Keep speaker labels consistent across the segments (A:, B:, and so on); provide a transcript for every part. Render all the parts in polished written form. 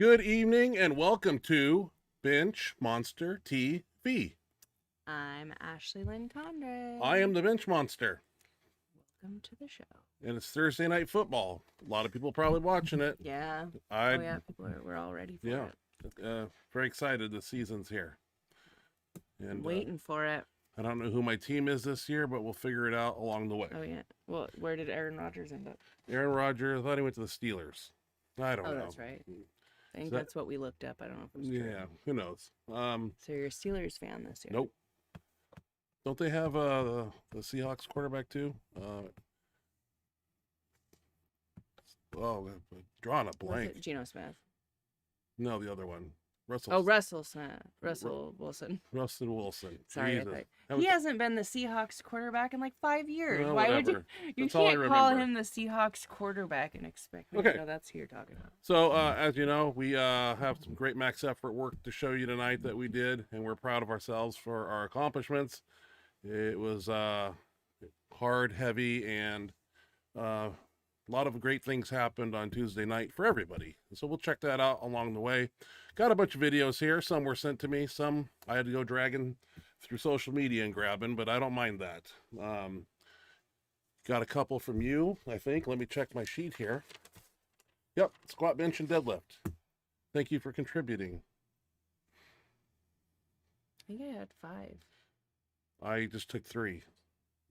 A: Good evening and welcome to Benchmonster TV.
B: I'm Ashley Lynn Conrad.
A: I am the Bench Monster,
B: Welcome to the show.
A: and it's Thursday night football. A lot of people probably watching it.
B: Yeah.
A: I
B: We're all ready for
A: yeah,
B: it.
A: very excited. The season's here, and
B: Waiting for it.
A: I don't know who my team is this year, but we'll figure it out along the way.
B: Oh yeah. Well, where did Aaron Rodgers end up?
A: Aaron Rodgers, I thought he went to the Steelers. I don't know.
B: That's right. I think
A: So
B: that's what we looked up. I don't know if it was true.
A: Yeah, who knows?
B: So you're a Steelers fan this year?
A: Nope. Don't they have the Seahawks quarterback too? Drawing a
B: Was
A: blank.
B: it Geno Smith?
A: No, the other one. Russell.
B: Oh, Russell Smith. Russell Wilson.
A: Russell Wilson.
B: Sorry,
A: Jesus.
B: he hasn't been the Seahawks quarterback in like 5 years.
A: Well,
B: Why would you?
A: whatever.
B: You
A: That's all I
B: can't call
A: remember.
B: him the Seahawks quarterback and expect me
A: Okay.
B: to know that's who you're talking about.
A: So, as you know, we have some great max effort work to show you tonight that we did, and we're proud of ourselves for our accomplishments. It was hard, heavy, and a lot of great things happened on Tuesday night for everybody. So we'll check that out along the way. Got a bunch of videos here. Some were sent to me. Some I had to go dragging through social media and grabbing, but I don't mind that. Got a couple from you, I think. Let me check my sheet here. Yep, squat, bench, and deadlift. Thank you for contributing.
B: I think I had 5.
A: I just took 3.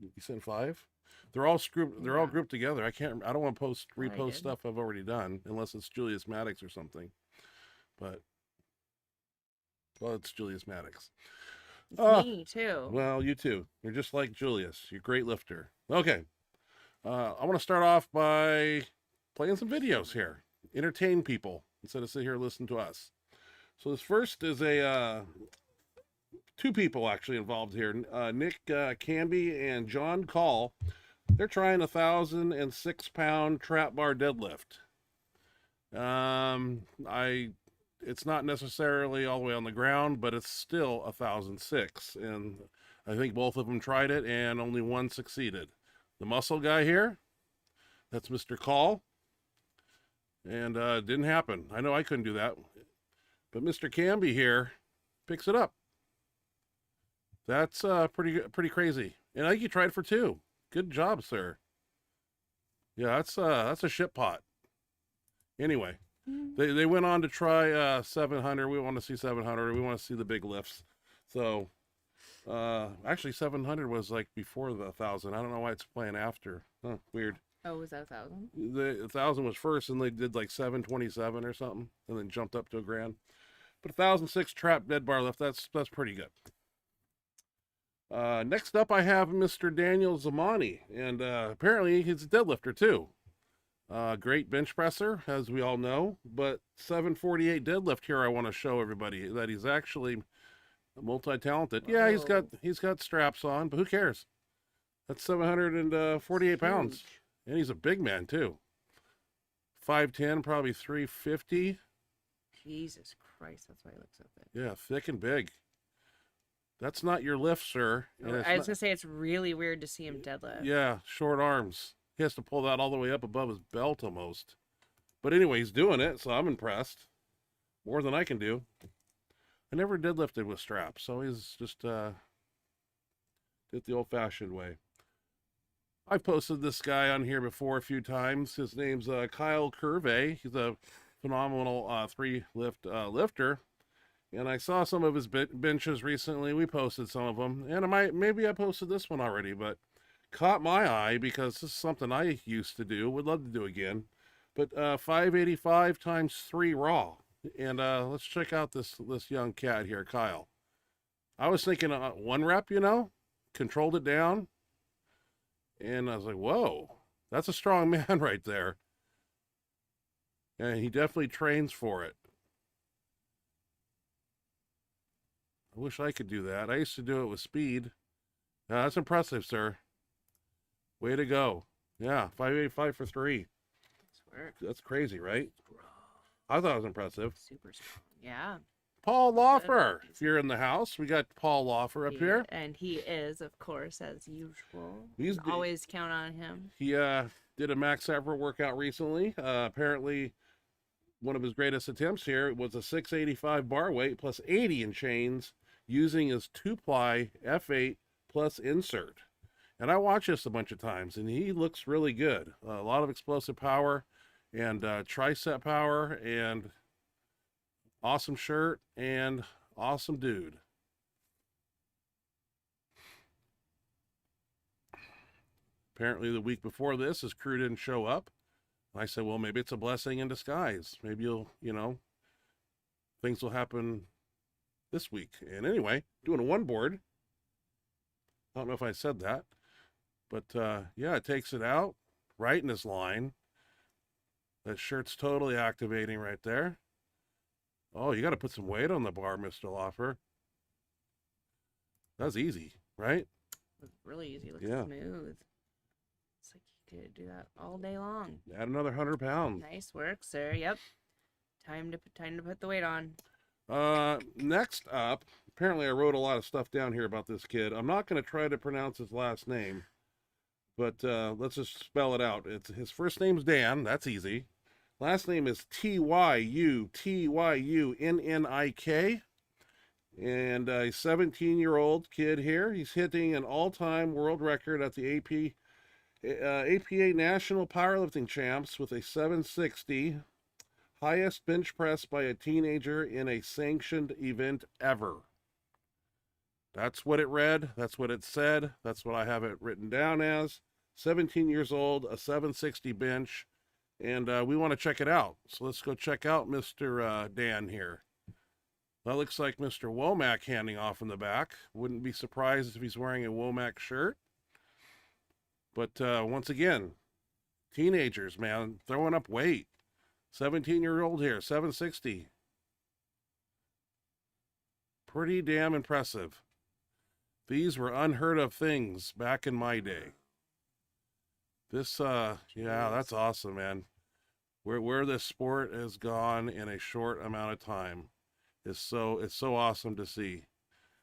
A: You sent 5? They're all grouped together. I don't want to repost stuff I've already done unless it's Julius Maddox or something. But well, it's Julius Maddox.
B: It's me too.
A: Well, you too. You're just like Julius. You're a great lifter. Okay. I want to start off by playing some videos here. Entertain people instead of sit here and listen to us. So this first is two people actually involved here. Nick Canby and John Call. They're trying 1,006-pound trap bar deadlift. It's not necessarily all the way on the ground, but it's still 1,006. And I think both of them tried it and only one succeeded. The muscle guy here, that's Mr. Call. And it didn't happen. I know I couldn't do that. But Mr. Canby here picks it up. That's pretty crazy. And I think you tried for 2. Good job, sir. Yeah, that's a shit pot. Anyway, they went on to try 700. We want to see 700. We want to see the big lifts. So actually 700 was like before the 1,000. I don't know why it's playing after. Huh, weird.
B: Oh, was that 1,000?
A: The 1,000 was first, and they did like 727 or something, and then jumped up to a grand. But 1,006 trap dead bar lift. That's pretty good. Next up, I have Mr. Daniel Zamani, and apparently he's a deadlifter too. Great bench presser, as we all know, but 748 deadlift here. I want to show everybody that he's actually multi-talented.
B: Whoa.
A: Yeah, he's got straps on, but who cares? That's 748 pounds, and he's a big man too. 5'10", probably 350.
B: Jesus Christ, that's why he looks so thick.
A: Yeah, thick and big. That's not your lift, sir. And
B: I was gonna say it's really weird to see him deadlift.
A: Yeah, short arms. He has to pull that all the way up above his belt almost. But anyway, he's doing it, so I'm impressed. More than I can do. I never deadlifted with straps, so he's just did the old-fashioned way. I've posted this guy on here before a few times. His name's Kyle Curvey. He's a phenomenal 3-lift lifter. And I saw some of his benches recently. We posted some of them. And maybe I posted this one already, but caught my eye because this is something I used to do. Would love to do again. But 585 times 3 raw. And let's check out this young cat here, Kyle. I was thinking 1 rep, controlled it down. And I was like, whoa, that's a strong man right there. And he definitely trains for it. I wish I could do that. I used to do it with speed. That's impressive, sir. Way to go. Yeah, 585 for 3. That's crazy, right? I thought it was impressive.
B: Super strong. Yeah.
A: Paul Lawfer, if you're in the house, we got Paul Lawfer up here.
B: And he is, of course, as usual.
A: He's
B: always count on him.
A: He did a max effort workout recently. Apparently one of his greatest attempts here was a 685 bar weight plus 80 in chains using his 2-ply F8 plus insert. And I watched this a bunch of times, and he looks really good. A lot of explosive power and tricep power and awesome shirt and awesome dude. Apparently the week before this, his crew didn't show up. I said, well, maybe it's a blessing in disguise. Maybe things will happen this week. And anyway, doing a one board. I don't know if I said that, but yeah, it takes it out right in his line. That shirt's totally activating right there. Oh, you got to put some weight on the bar, Mr. Loffer. That's easy, right?
B: It's really easy. It looks
A: Yeah.
B: smooth. It's like you could do that all day long.
A: Add another 100 pounds.
B: Nice work, sir. Yep. Time to put the weight on.
A: Next up, apparently I wrote a lot of stuff down here about this kid. I'm not going to try to pronounce his last name, but let's just spell it out. His first name's Dan. That's easy. Last name is Tyunnik. And a 17-year-old kid here. He's hitting an all-time world record at the APA National Powerlifting Champs with a 760. Highest bench press by a teenager in a sanctioned event ever. That's what it read. That's what it said. That's what I have it written down as. 17 years old, a 760 bench. And we want to check it out. So let's go check out Mr. Dan here. That looks like Mr. Womack handing off in the back. Wouldn't be surprised if he's wearing a Womack shirt. But once again, teenagers, man, throwing up weight. 17-year-old here, 760. Pretty damn impressive. These were unheard of things back in my day. This, yeah, that's awesome, man. Where this sport has gone in a short amount of time is it's so awesome to see.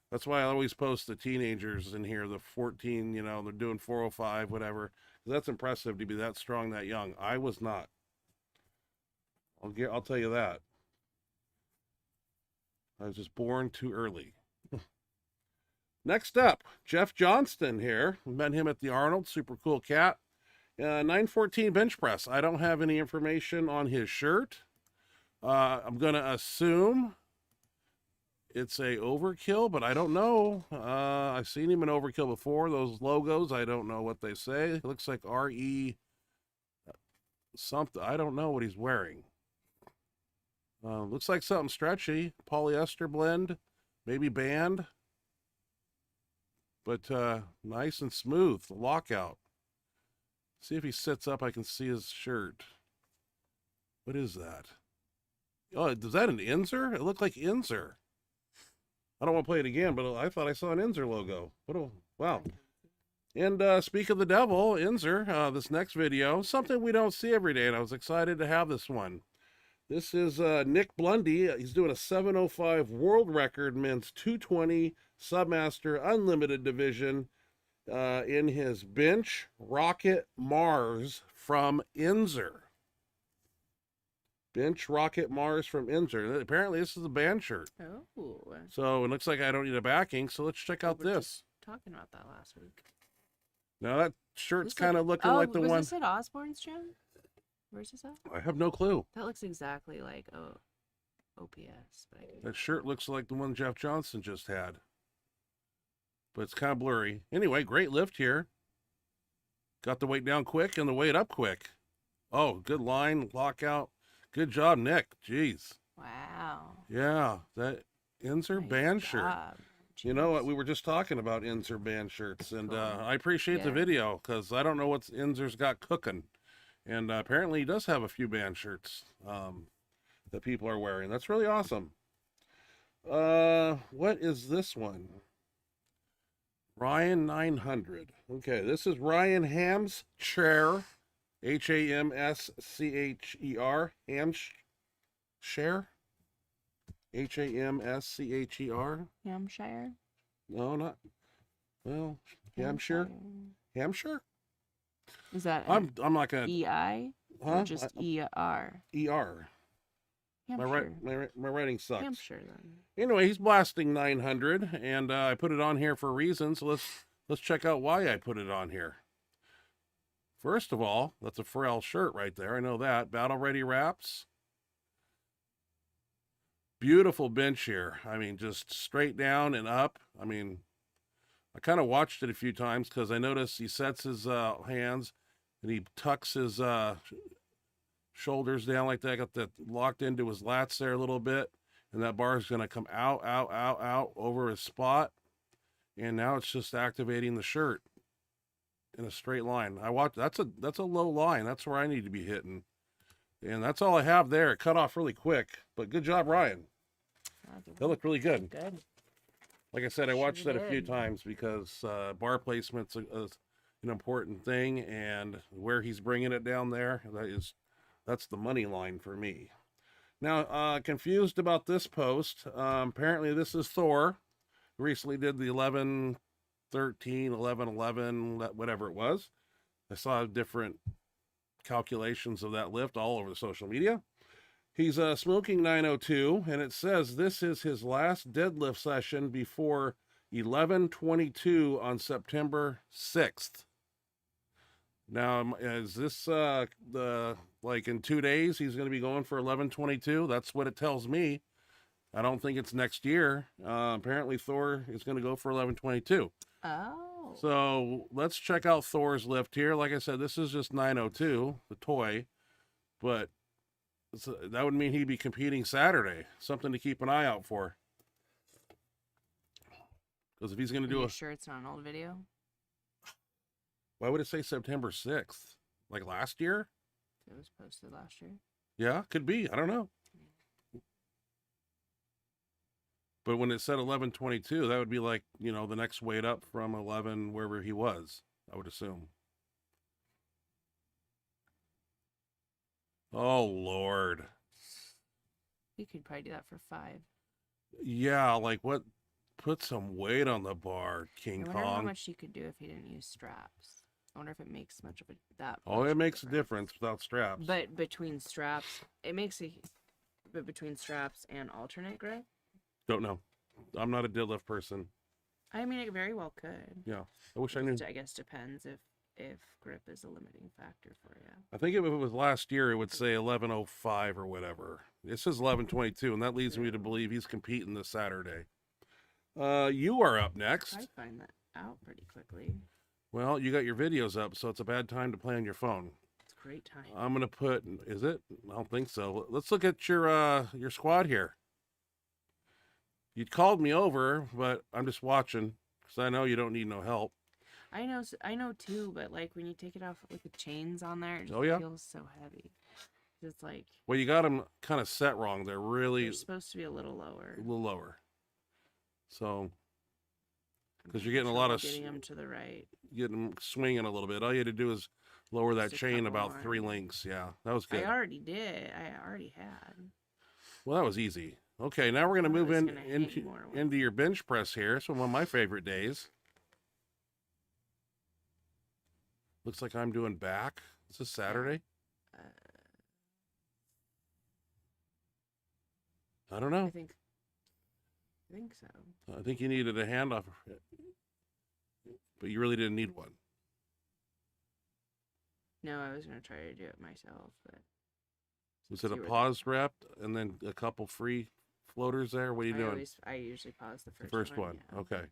A: That's why I always post the teenagers in here, the 14, they're doing 405, whatever. That's impressive to be that strong, that young. I was not. I'll tell you that. I was just born too early. Next up, Jeff Johnston here. We met him at the Arnold. Super cool cat. 914 bench press. I don't have any information on his shirt. I'm going to assume it's a overkill, but I don't know. I've seen him in overkill before. Those logos, I don't know what they say. It looks like RE something. I don't know what he's wearing. Looks like something stretchy. Polyester blend, maybe band. But nice and smooth. The lockout. See if he sits up, I can see his shirt. What is that? Oh, is that an Inzer? It looked like Inzer. I don't want to play it again, but I thought I saw an Inzer logo. Wow. And speak of the devil, Inzer, this next video, something we don't see every day, and I was excited to have this one. This is Nick Blundy. He's doing a 705 world record men's 220 Submaster Unlimited division in his bench Rocket Mars from Inzer. Bench Rocket Mars from Inzer. Apparently this is a band shirt.
B: Oh.
A: So it looks like I don't need a backing, so let's check out this.
B: Talking about that last week.
A: Now that shirt's kind of looking like the one.
B: Was this at Osborne's gym? Where's this at?
A: I have no clue.
B: That looks exactly like OPS. But
A: That shirt looks like the one Jeff Johnson just had. But it's kind of blurry. Anyway, great lift here. Got the weight down quick and the weight up quick. Oh, good line, lockout. Good job, Nick. Jeez.
B: Wow.
A: Yeah, that Inzer
B: Nice
A: band shirt.
B: job.
A: You know what? We were just talking about Inzer band shirts, and I appreciate the
B: Yeah.
A: video because I don't know what Inzer's got cooking. And apparently he does have a few band shirts that people are wearing. That's really awesome. What is this one? Ryan 900. Okay, this is Ryan Hamscher. Hamscher. Hamscher. Hamscher.
B: Hampshire.
A: No, not. Well, Hampshire. Hampshire.
B: Is that
A: I'm not gonna.
B: EI or
A: Huh?
B: just ER?
A: ER.
B: Hampshire.
A: My writing sucks.
B: Hampshire then.
A: Anyway, he's blasting 900, and I put it on here for a reason. So let's check out why I put it on here. First of all, that's a Pharrell shirt right there. I know that. Battle Ready Wraps. Beautiful bench here. I mean, just straight down and up. I mean, I kind of watched it a few times because I noticed he sets his hands and he tucks his shoulders down like that. Got that locked into his lats there a little bit. And that bar is going to come out, out, out, out over his spot. And now it's just activating the shirt in a straight line. That's a low line. That's where I need to be hitting. And that's all I have there. It cut off really quick. But good job, Ryan. That looked really good.
B: Good.
A: Like I said, I watched that a few times because bar placement's an important thing. And where he's bringing it down there, that's the money line for me. Now, confused about this post. Apparently, this is Thor. Recently did the 11-13, 11-11, whatever it was. I saw different calculations of that lift all over the social media. He's smoking 902, and it says this is his last deadlift session before 11:22 on September 6th. Now, is this like in 2 days he's going to be going for 11:22? That's what it tells me. I don't think it's next year. Apparently Thor is going to go for 11:22.
B: Oh.
A: So let's check out Thor's lift here. Like I said, this is just 902, the toy, but that would mean he'd be competing Saturday. Something to keep an eye out for. Because if he's going to do
B: Are you sure it's not an old video?
A: Why would it say September 6th? Like last year?
B: It was posted last year.
A: Yeah, could be. I don't know. But when it said 11:22, that would be like, the next weight up from 11, wherever he was, I would assume. Oh, Lord.
B: You could probably do that for 5.
A: Yeah, like what? Put some weight on the bar, King
B: I wonder how
A: Kong.
B: much you could do if he didn't use straps. I wonder if it makes much of that.
A: Oh, it makes a difference without straps.
B: But between straps, but between straps and alternate grip?
A: Don't know. I'm not a deadlift person.
B: I mean, it very well could.
A: Yeah. I wish I knew.
B: I guess depends if grip is a limiting factor for you.
A: I think if it was last year, it would say 11:05 or whatever. It says 11:22, and that leads me to believe he's competing this Saturday. You are up next.
B: I find that out pretty quickly.
A: Well, you got your videos up, so it's a bad time to play on your phone.
B: It's a great time.
A: I'm gonna put. Is it? I don't think so. Let's look at your squad here. You called me over, but I'm just watching because I know you don't need no help.
B: I know too, but like when you take it off with the chains on there, it just
A: Oh, yeah?
B: feels so heavy. It's like
A: Well, you got them kind of set wrong. They're
B: they're supposed to be a little lower.
A: a little lower. So, because you're
B: I'm
A: getting a lot of
B: getting them to the right.
A: getting them swinging a little bit. All you had to do is lower that
B: Just a
A: chain
B: couple
A: about
B: more.
A: 3 links. Yeah, that was good.
B: I already did. I already had.
A: Well, that was easy. Okay, now we're gonna
B: I
A: move
B: was
A: in
B: gonna hang
A: into
B: more with-
A: into your bench press here. It's one of my favorite days. Looks like I'm doing back. Is this Saturday? I don't know.
B: I think so.
A: I think you needed a handoff, but you really didn't need one.
B: No, I was gonna try to do it myself, but
A: Was it a
B: you were there.
A: paused rep and then a couple free floaters there? What are you doing?
B: I usually pause the
A: The
B: first
A: first one.
B: yeah.
A: Okay.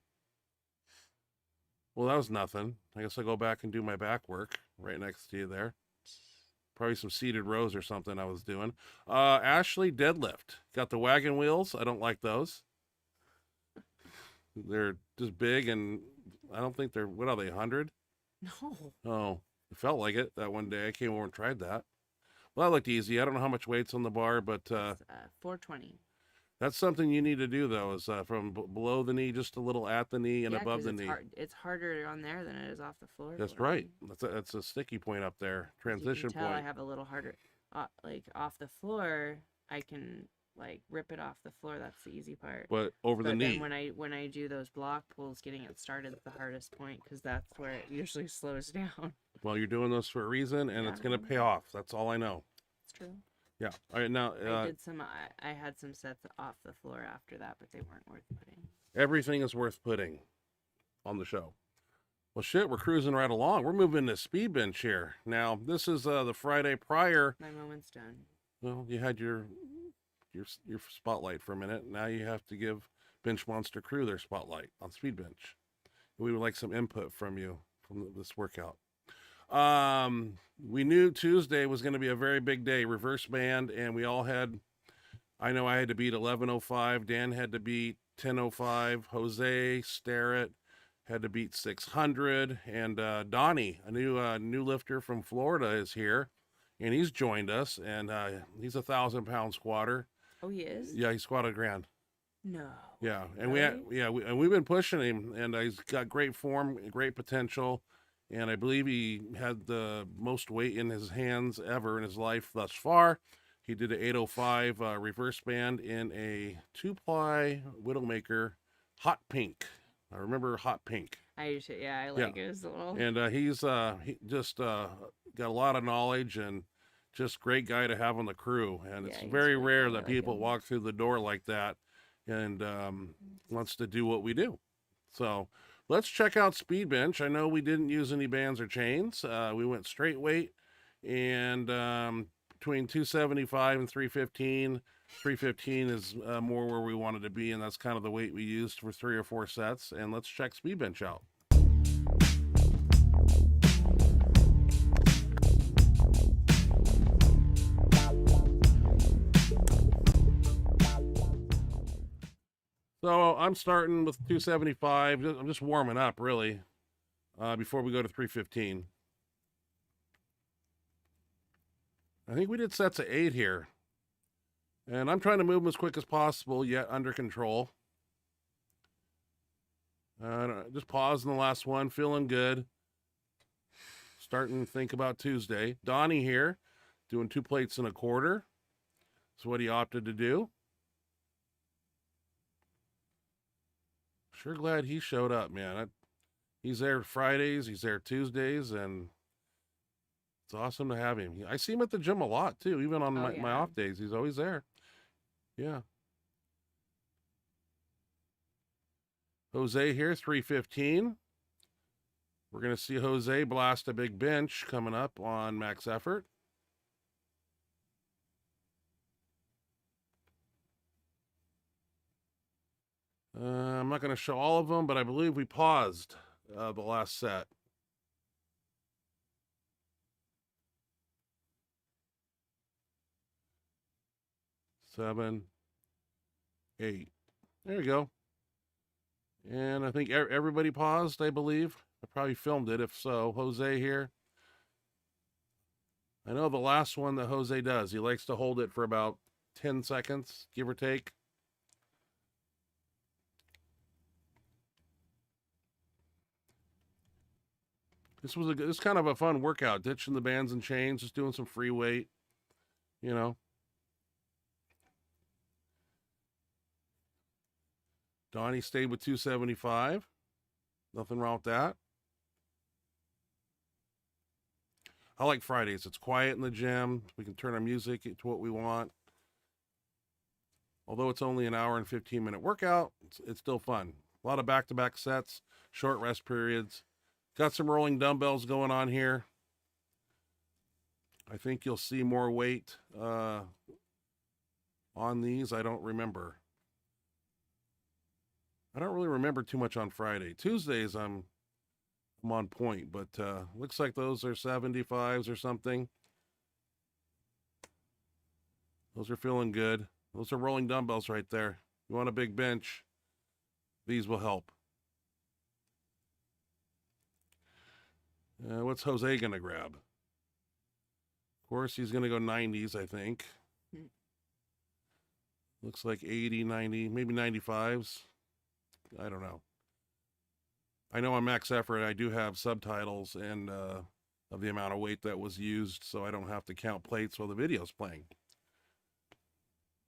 A: Well, that was nothing. I guess I'll go back and do my back work right next to you there. Probably some seated rows or something I was doing. Ashley deadlift. Got the wagon wheels. I don't like those. They're just big and I don't think they're, what are they, 100?
B: No.
A: Oh, it felt like it that one day. I came over and tried that. Well, that looked easy. I don't know how much weight's on the bar, but
B: It's, 420.
A: that's something you need to do, though, is from below the knee, just a little at the knee and
B: Yeah,
A: above
B: 'cause
A: the
B: it's
A: knee.
B: It's harder on there than it is off the floor.
A: That's
B: for
A: right.
B: me.
A: That's a sticky point up there.
B: As you
A: Transition
B: can tell, I
A: point.
B: have a little harder, like off the floor. I can like rip it off the floor. That's the easy part.
A: But over the
B: But
A: knee.
B: then when I do those block pulls, getting it started is the hardest point because that's where it usually slows down.
A: Well, you're doing this for a reason, and it's
B: Yeah.
A: going to pay off. That's all I know.
B: It's true.
A: Yeah. All right, now
B: I did some. I had some sets off the floor after that, but they weren't worth putting.
A: everything is worth putting on the show. Well, shit, we're cruising right along. We're moving to speed bench here. Now, this is the Friday prior.
B: My moment's done.
A: Well, you had your spotlight for a minute. Now you have to give Bench Monster Crew their spotlight on speed bench. We would like some input from you from this workout. We knew Tuesday was going to be a very big day, reverse band, and we all had. I know I had to beat 11:05. Dan had to beat 10:05. Jose Starrett had to beat 600, and Donnie, a new lifter from Florida, is here, and he's joined us, and he's 1,000-pound squatter.
B: Oh, he is?
A: Yeah, he squatted grand.
B: No.
A: Yeah, and
B: Really?
A: we've been pushing him, and he's got great form, great potential, and I believe he had the most weight in his hands ever in his life thus far. He did an 805 reverse band in a 2-ply Widowmaker hot pink. I remember hot pink.
B: I used to, yeah, I like it. It's a little.
A: And he's he just got a lot of knowledge and just great guy to have on the crew. And
B: Yeah,
A: it's
B: he's
A: very
B: really
A: rare
B: good. I
A: that
B: like
A: people
B: him.
A: walk through the door like that and wants to do what we do. So let's check out Speed Bench. I know we didn't use any bands or chains. We went straight weight and between 275 and 315. 315 is more where we wanted to be, and that's kind of the weight we used for 3 or 4 sets. And let's check Speed Bench out. So I'm starting with 275. I'm just warming up, really, before we go to 315. I think we did sets of 8 here. And I'm trying to move them as quick as possible, yet under control. Just pausing the last one, feeling good. Starting to think about Tuesday. Donnie here, doing 2 plates and a quarter. That's what he opted to do. Sure glad he showed up, man. He's there Fridays, he's there Tuesdays, and it's awesome to have him. I see him at the gym a lot, too, even on my off days. He's always there. Yeah. Jose here, 315. We're going to see Jose blast a big bench coming up on max effort. I'm not going to show all of them, but I believe we paused the last set. Seven, 8. There you go. And I think everybody paused, I believe. I probably filmed it. If so, Jose here. I know the last one that Jose does, he likes to hold it for about 10 seconds, give or take. This kind of a fun workout, ditching the bands and chains, just doing some free weight, you know. Donnie stayed with 275. Nothing wrong with that. I like Fridays. It's quiet in the gym. We can turn our music to what we want. Although it's only an hour and 15-minute workout, it's still fun. A lot of back-to-back sets, short rest periods. Got some rolling dumbbells going on here. I think you'll see more weight on these. I don't remember. I don't really remember too much on Friday. Tuesdays, I'm on point, but looks like those are 75s or something. Those are feeling good. Those are rolling dumbbells right there. You want a big bench, these will help. What's Jose going to grab? Of course, he's going to go 90s, I think. Looks like 80, 90, maybe 95s. I don't know. I know on max effort, I do have subtitles and of the amount of weight that was used, so I don't have to count plates while the video's playing.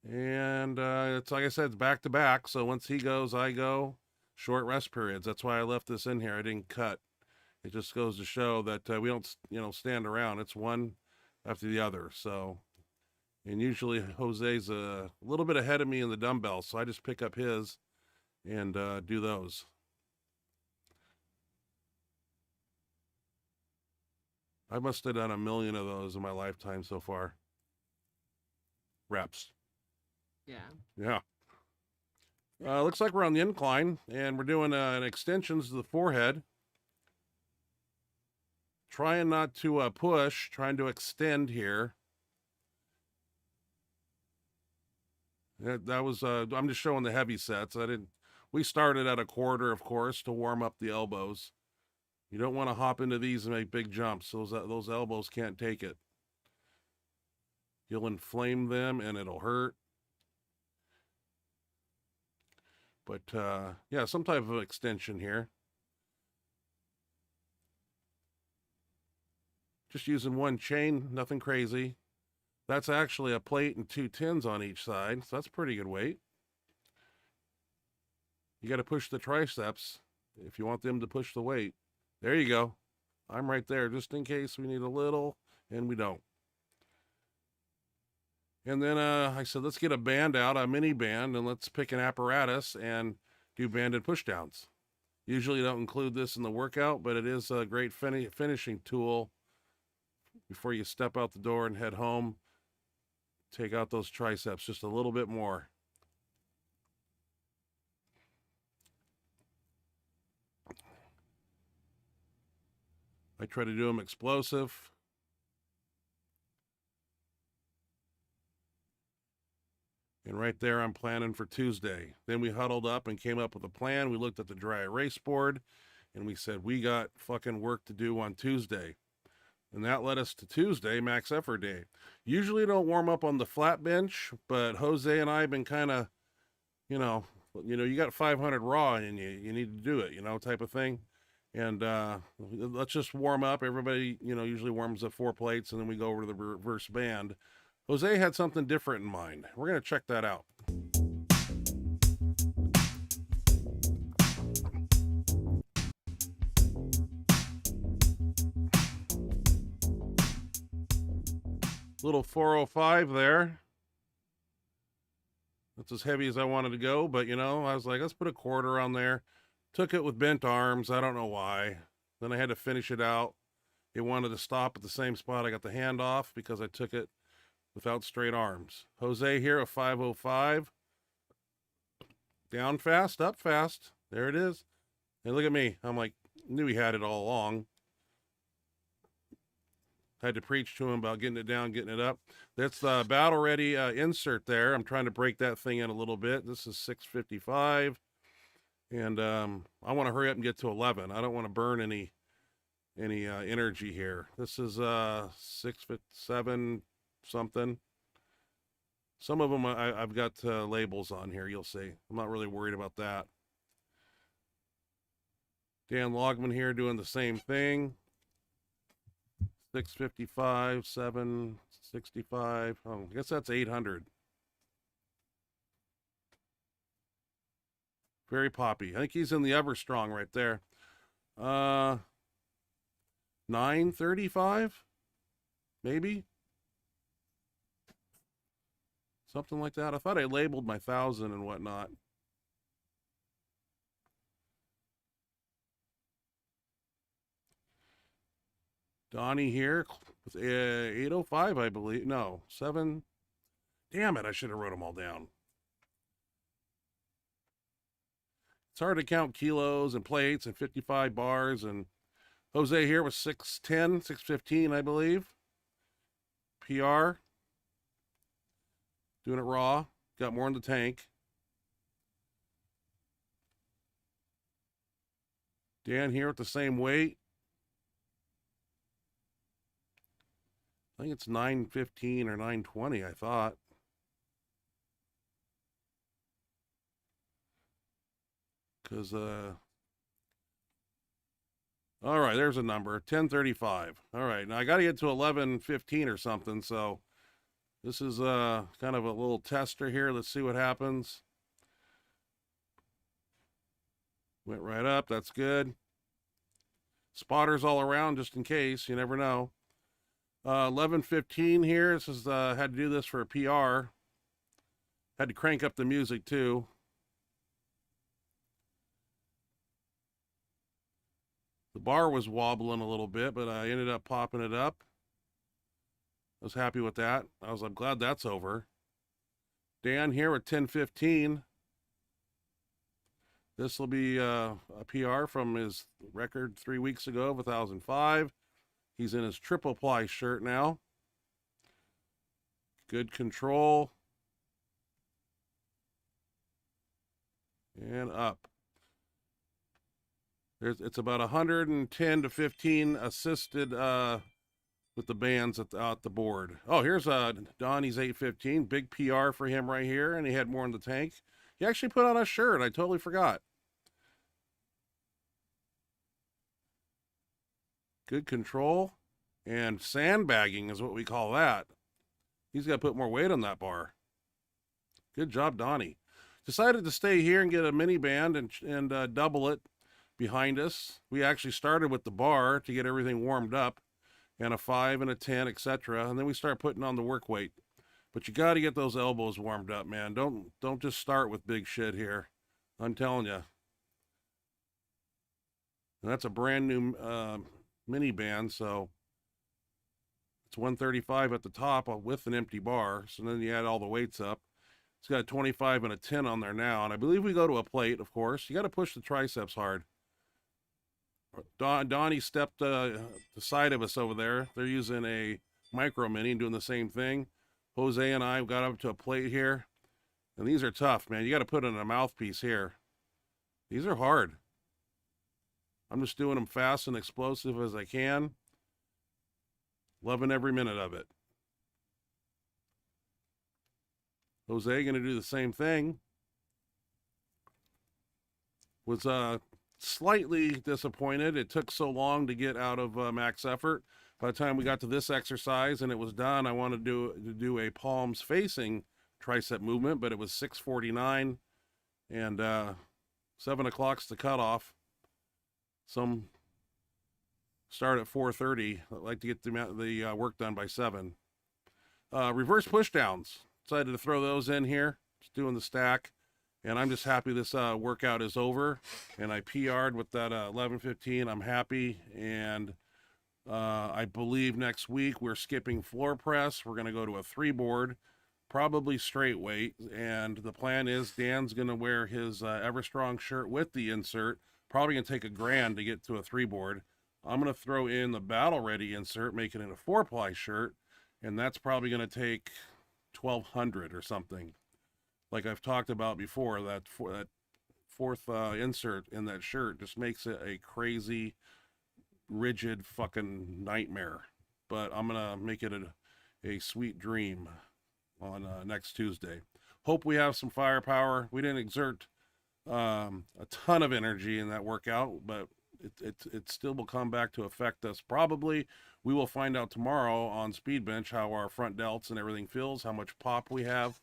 A: And it's like I said, it's back to back. So once he goes, I go. Short rest periods. That's why I left this in here. I didn't cut. It just goes to show that we don't, stand around. It's one after the other. So And usually Jose's a little bit ahead of me in the dumbbells, so I just pick up his and do those. I must have done 1,000,000 of those in my lifetime so far. Reps.
B: Yeah.
A: Yeah. Looks like we're on the incline, and we're doing an extensions to the forehead. Trying not to push, trying to extend here. That was, I'm just showing the heavy sets. We started at a quarter, of course, to warm up the elbows. You don't want to hop into these and make big jumps. Those elbows can't take it. You'll inflame them and it'll hurt. But yeah, some type of extension here. Just using one chain, nothing crazy. That's actually a plate and 2 tins on each side, so that's pretty good weight. You got to push the triceps if you want them to push the weight. There you go. I'm right there just in case we need a little, and we don't. And then I said, let's get a band out, a mini band, and let's pick an apparatus and do banded pushdowns. Usually don't include this in the workout, but it is a great finishing tool before you step out the door and head home. Take out those triceps just a little bit more. I try to do them explosive. And right there, I'm planning for Tuesday. Then we huddled up and came up with a plan. We looked at the dry erase board and we said, we got fucking work to do on Tuesday. And that led us to Tuesday, max effort day. Usually don't warm up on the flat bench, but Jose and I have been kind of, you you got 500 raw and you need to do it, type of thing. And let's just warm up. Everybody, usually warms up 4 plates and then we go over to the reverse band. Jose had something different in mind. We're going to check that out. Little 405 there. That's as heavy as I wanted to go, but I was like, let's put a quarter on there. Took it with bent arms. I don't know why. Then I had to finish it out. It wanted to stop at the same spot I got the hand off because I took it without straight arms. Jose here, a 505. Down fast, up fast. There it is. And look at me. I'm like, knew he had it all along. Had to preach to him about getting it down, getting it up. That's the battle ready insert there. I'm trying to break that thing in a little bit. This is 655. And I want to hurry up and get to 11. I don't want to burn any energy here. This is 657 something. Some of them I've got labels on here. You'll see. I'm not really worried about that. Dan Logman here doing the same thing. 655, 765. Oh, I guess that's 800. Very poppy. I think he's in the Everstrong right there. 935, maybe. Something like that. I thought I labeled my 1,000 and whatnot. Donnie here with 805, I believe. No, 7. Damn it, I should have wrote them all down. It's hard to count kilos and plates and 55 bars. And Jose here was 610, 615, I believe. PR. Doing it raw. Got more in the tank. Dan here at the same weight. I think it's 915 or 920, I thought. Because, all right, there's a number, 1035. All right, now I got to get to 1115 or something, so this is kind of a little tester here. Let's see what happens. Went right up, that's good. Spotters all around just in case, you never know. 11:15 here. This is had to do this for a PR. Had to crank up the music too. The bar was wobbling a little bit, but I ended up popping it up. I was happy with that. I'm glad that's over. Dan here with 10:15. This will be a PR from his record 3 weeks ago of 1005. He's in his triple ply shirt now. Good control. And up. It's about 110 to 15 assisted with the bands out the board. Oh, here's Donnie's 815. Big PR for him right here, and he had more in the tank. He actually put on a shirt. I totally forgot. Good control. And sandbagging is what we call that. He's got to put more weight on that bar. Good job, Donnie. Decided to stay here and get a mini band and double it behind us. We actually started with the bar to get everything warmed up, and a 5 and a 10, etc. And then we start putting on the work weight. But you got to get those elbows warmed up, man. Don't just start with big shit here. I'm telling you. And that's a brand new mini band, so it's 135 at the top with an empty bar. So then you add all the weights up. It's got a 25 and a 10 on there now, and I believe we go to a plate, of course. You got to push the triceps hard. Donnie stepped the side of us over there. They're using a micro mini and doing the same thing. Jose and I got up to a plate here, and these are tough, man. You got to put in a mouthpiece here. These are hard. I'm just doing them fast and explosive as I can. Loving every minute of it. Jose going to do the same thing. Was slightly disappointed. It took so long to get out of max effort. By the time we got to this exercise and it was done, I wanted to do a palms facing tricep movement, but it was 6:49 and 7 o'clock's the cutoff. Some start at 4:30. I like to get the work done by 7. Reverse pushdowns. Decided to throw those in here. Just doing the stack. And I'm just happy this workout is over. And I PR'd with that 11:15. I'm happy. And I believe next week we're skipping floor press. We're going to go to a 3-board, probably straight weight. And the plan is Dan's going to wear his Everstrong shirt with the insert. Probably going to take $1,000 to get to a 3-board. I'm going to throw in the Battle Ready insert, make it in a 4-ply shirt. And that's probably going to take $1,200 or something. Like I've talked about before, that fourth insert in that shirt just makes it a crazy, rigid fucking nightmare. But I'm going to make it a sweet dream on next Tuesday. Hope we have some firepower. We didn't exert a ton of energy in that workout, but it still will come back to affect us probably. We will find out tomorrow on Speed Bench how our front delts and everything feels, how much pop we have.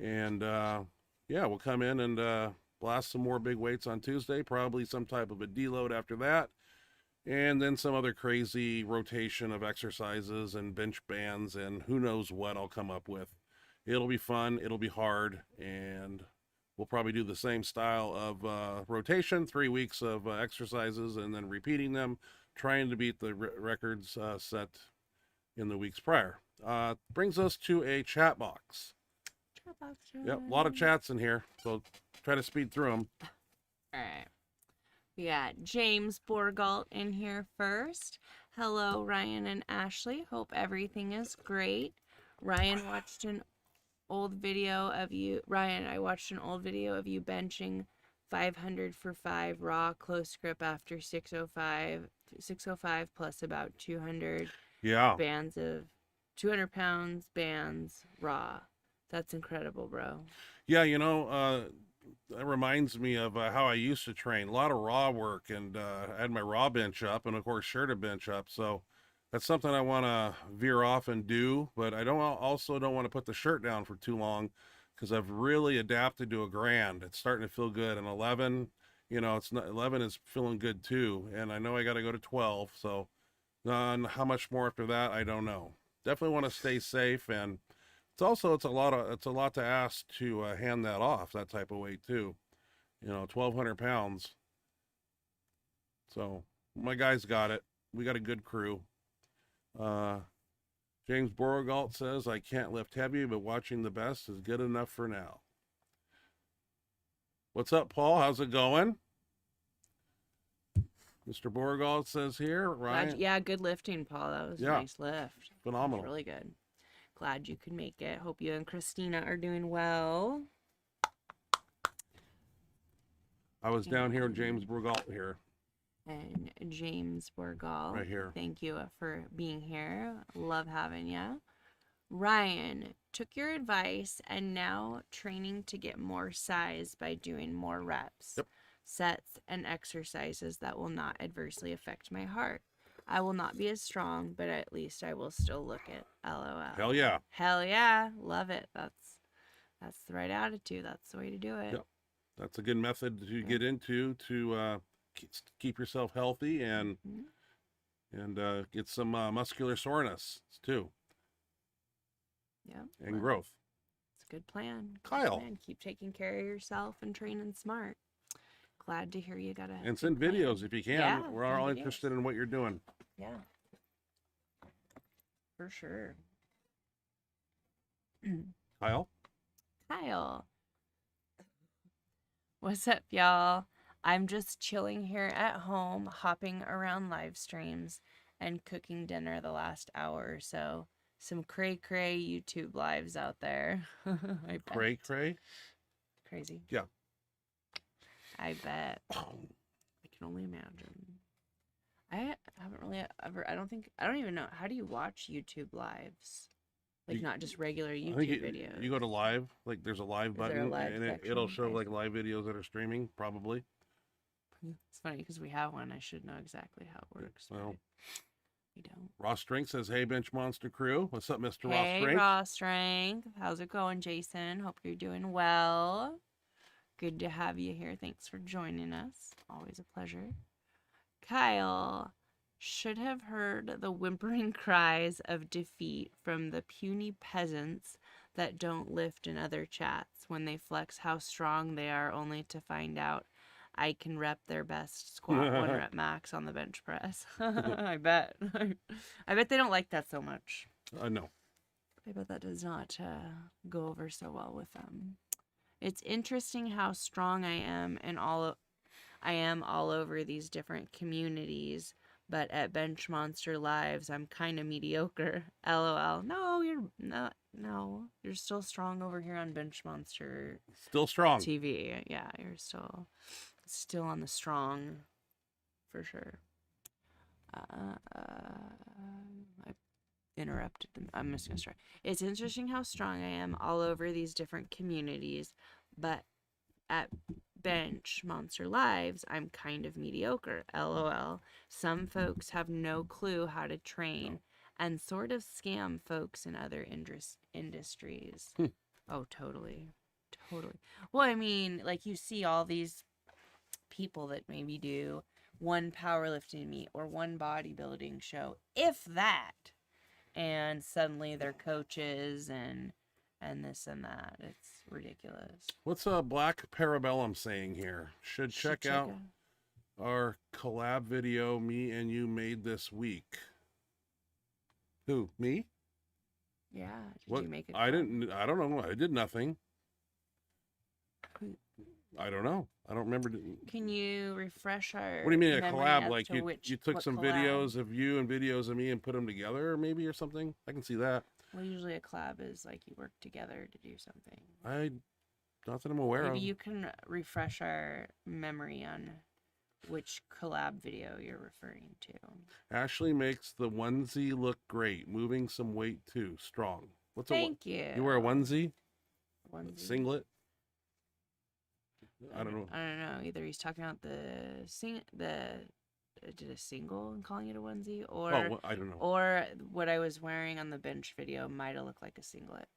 A: And yeah, we'll come in and blast some more big weights on Tuesday, probably some type of a deload after that. And then some other crazy rotation of exercises and bench bands and who knows what I'll come up with. It'll be fun, it'll be hard, and we'll probably do the same style of rotation, 3 weeks of exercises and then repeating them, trying to beat the records set in the weeks prior. Brings us to a chat box. Yep, a lot of chats in here, so try to speed through them.
B: All right. We got James Borgalt in here first. Hello, Ryan and Ashley. Hope everything is great. Ryan watched an old video of you. Ryan, I watched an old video of you benching 500 for 5 raw close grip after 605 plus about 200 bands of 200 pounds bands raw. That's incredible, bro.
A: Yeah, you know, that reminds me of how I used to train. A lot of raw work, and I had my raw bench up, and of course, shirted bench up. So that's something I want to veer off and do. But I also don't want to put the shirt down for too long because I've really adapted to a grand. It's starting to feel good. And 11, you know, 11 is feeling good too. And I know I got to go to 12. So And how much more after that, I don't know. Definitely want to stay safe, and it's a lot to ask to hand that off, that type of weight too. 1,200 pounds. So my guys got it. We got a good crew. James Beauregard says, I can't lift heavy, but watching the best is good enough for now. What's up, Paul? How's it going? Mr. Beauregard says here, Ryan.
B: Yeah, good lifting, Paul. That was a nice lift.
A: Phenomenal.
B: Really good. Glad you could make it. Hope you and Christina are doing well.
A: I was down here, James Beauregard here.
B: And James Borgal.
A: Right here.
B: Thank you for being here. Love having you. Ryan, took your advice and now training to get more size by doing more reps, sets, and exercises that will not adversely affect my heart. I will not be as strong, but at least I will still look it. LOL.
A: Hell yeah.
B: Hell yeah. Love it. That's the right attitude. That's the way to do it.
A: Yep. That's a good method to get into to keep yourself healthy and get some muscular soreness too.
B: Yeah.
A: And growth.
B: It's a good plan.
A: Kyle.
B: Keep taking care of yourself and training smart. Glad to hear you got a
A: and send videos if you can.
B: Yeah,
A: we're all interested in what you're doing.
B: Yeah. For sure.
A: Kyle?
B: What's up, y'all? I'm just chilling here at home, hopping around live streams and cooking dinner the last hour or so. Some cray-cray YouTube lives out there.
A: Cray-cray?
B: Crazy.
A: Yeah.
B: I bet. I can only imagine. I haven't really ever, I don't even know. How do you watch YouTube lives? Like, not just regular YouTube videos.
A: You go to live, like there's a live button, and it'll show like live videos that are streaming, probably.
B: It's funny because we have one. I should know exactly how it works. Well, we don't.
A: Ross Strength says, hey, Bench Monster crew. What's up, Mr. Ross Strength?
B: Hey, Ross Strength. How's it going, Jason? Hope you're doing well. Good to have you here. Thanks for joining us. Always a pleasure. Kyle, should have heard the whimpering cries of defeat from the puny peasants that don't lift in other chats when they flex how strong they are, only to find out I can rep their best squat 1 rep max on the bench press. I bet. I bet they don't like that so much.
A: No.
B: I bet that does not go over so well with them. It's interesting how strong I am all over these different communities, but at Bench Monster Lives, I'm kind of mediocre. LOL. No, you're not. No, you're still strong over here on Bench Monster.
A: Still strong.
B: TV. Yeah, you're still on the strong, for sure. I interrupted them. I'm just gonna start. It's interesting how strong I am all over these different communities, but at Bench Monster Lives, I'm kind of mediocre. LOL. Some folks have no clue how to train and sort of scam folks in other industries. Oh, totally. Well, I mean, like, you see all these people that maybe do one powerlifting meet or one bodybuilding show, if that, and suddenly they're coaches and this and that. It's ridiculous.
A: What's Black Parabellum saying here? Should check out our collab video me and you made this week. Who, me?
B: Yeah.
A: What?
B: You make it?
A: I don't know. I did nothing. I don't know. I don't remember.
B: Can you refresh our?
A: What do you mean a collab? Like you took some videos of you and videos of me and put them together, maybe, or something? I can see that.
B: Well, usually a collab is like you work together to do something.
A: Not that I'm aware of.
B: Maybe you can refresh our memory on which collab video you're referring to.
A: Ashley makes the onesie look great. Moving some weight too. Strong.
B: Thank you.
A: You wear a onesie?
B: Onesie.
A: Singlet? I don't know.
B: Either he's talking about did a single and calling it a onesie, or
A: I don't know.
B: Or what I was wearing on the bench video might have looked like a singlet.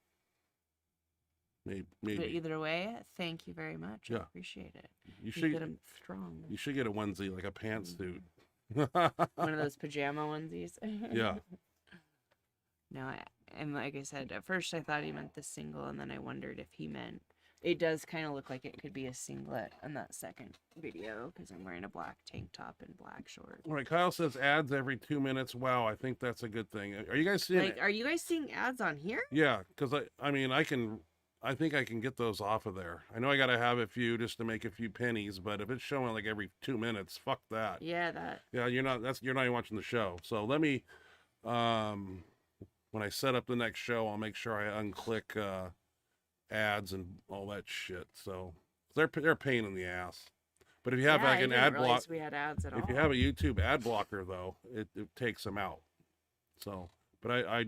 A: Maybe.
B: But either way, thank you very much.
A: Yeah.
B: I appreciate it.
A: You should
B: get them strong.
A: You should get a onesie, like a pantsuit.
B: One of those pajama onesies.
A: Yeah.
B: No, and like I said, at first I thought he meant the single, and then I wondered if he meant. It does kind of look like it could be a singlet in that second video because I'm wearing a black tank top and black shorts.
A: All right, Kyle says ads every 2 minutes. Wow, I think that's a good thing. Are you guys seeing
B: Like, are you guys seeing ads on here?
A: Yeah, because I mean, I think I can get those off of there. I know I got to have a few just to make a few pennies, but if it's showing like every 2 minutes, fuck that.
B: Yeah, that.
A: Yeah, you're not even watching the show. So let me, when I set up the next show, I'll make sure I unclick ads and all that shit. So they're a pain in the ass. But if you have
B: Yeah,
A: like
B: I
A: an
B: didn't
A: ad
B: realize
A: block,
B: we had ads at all.
A: if you have a YouTube ad blocker though, it takes them out. So, but I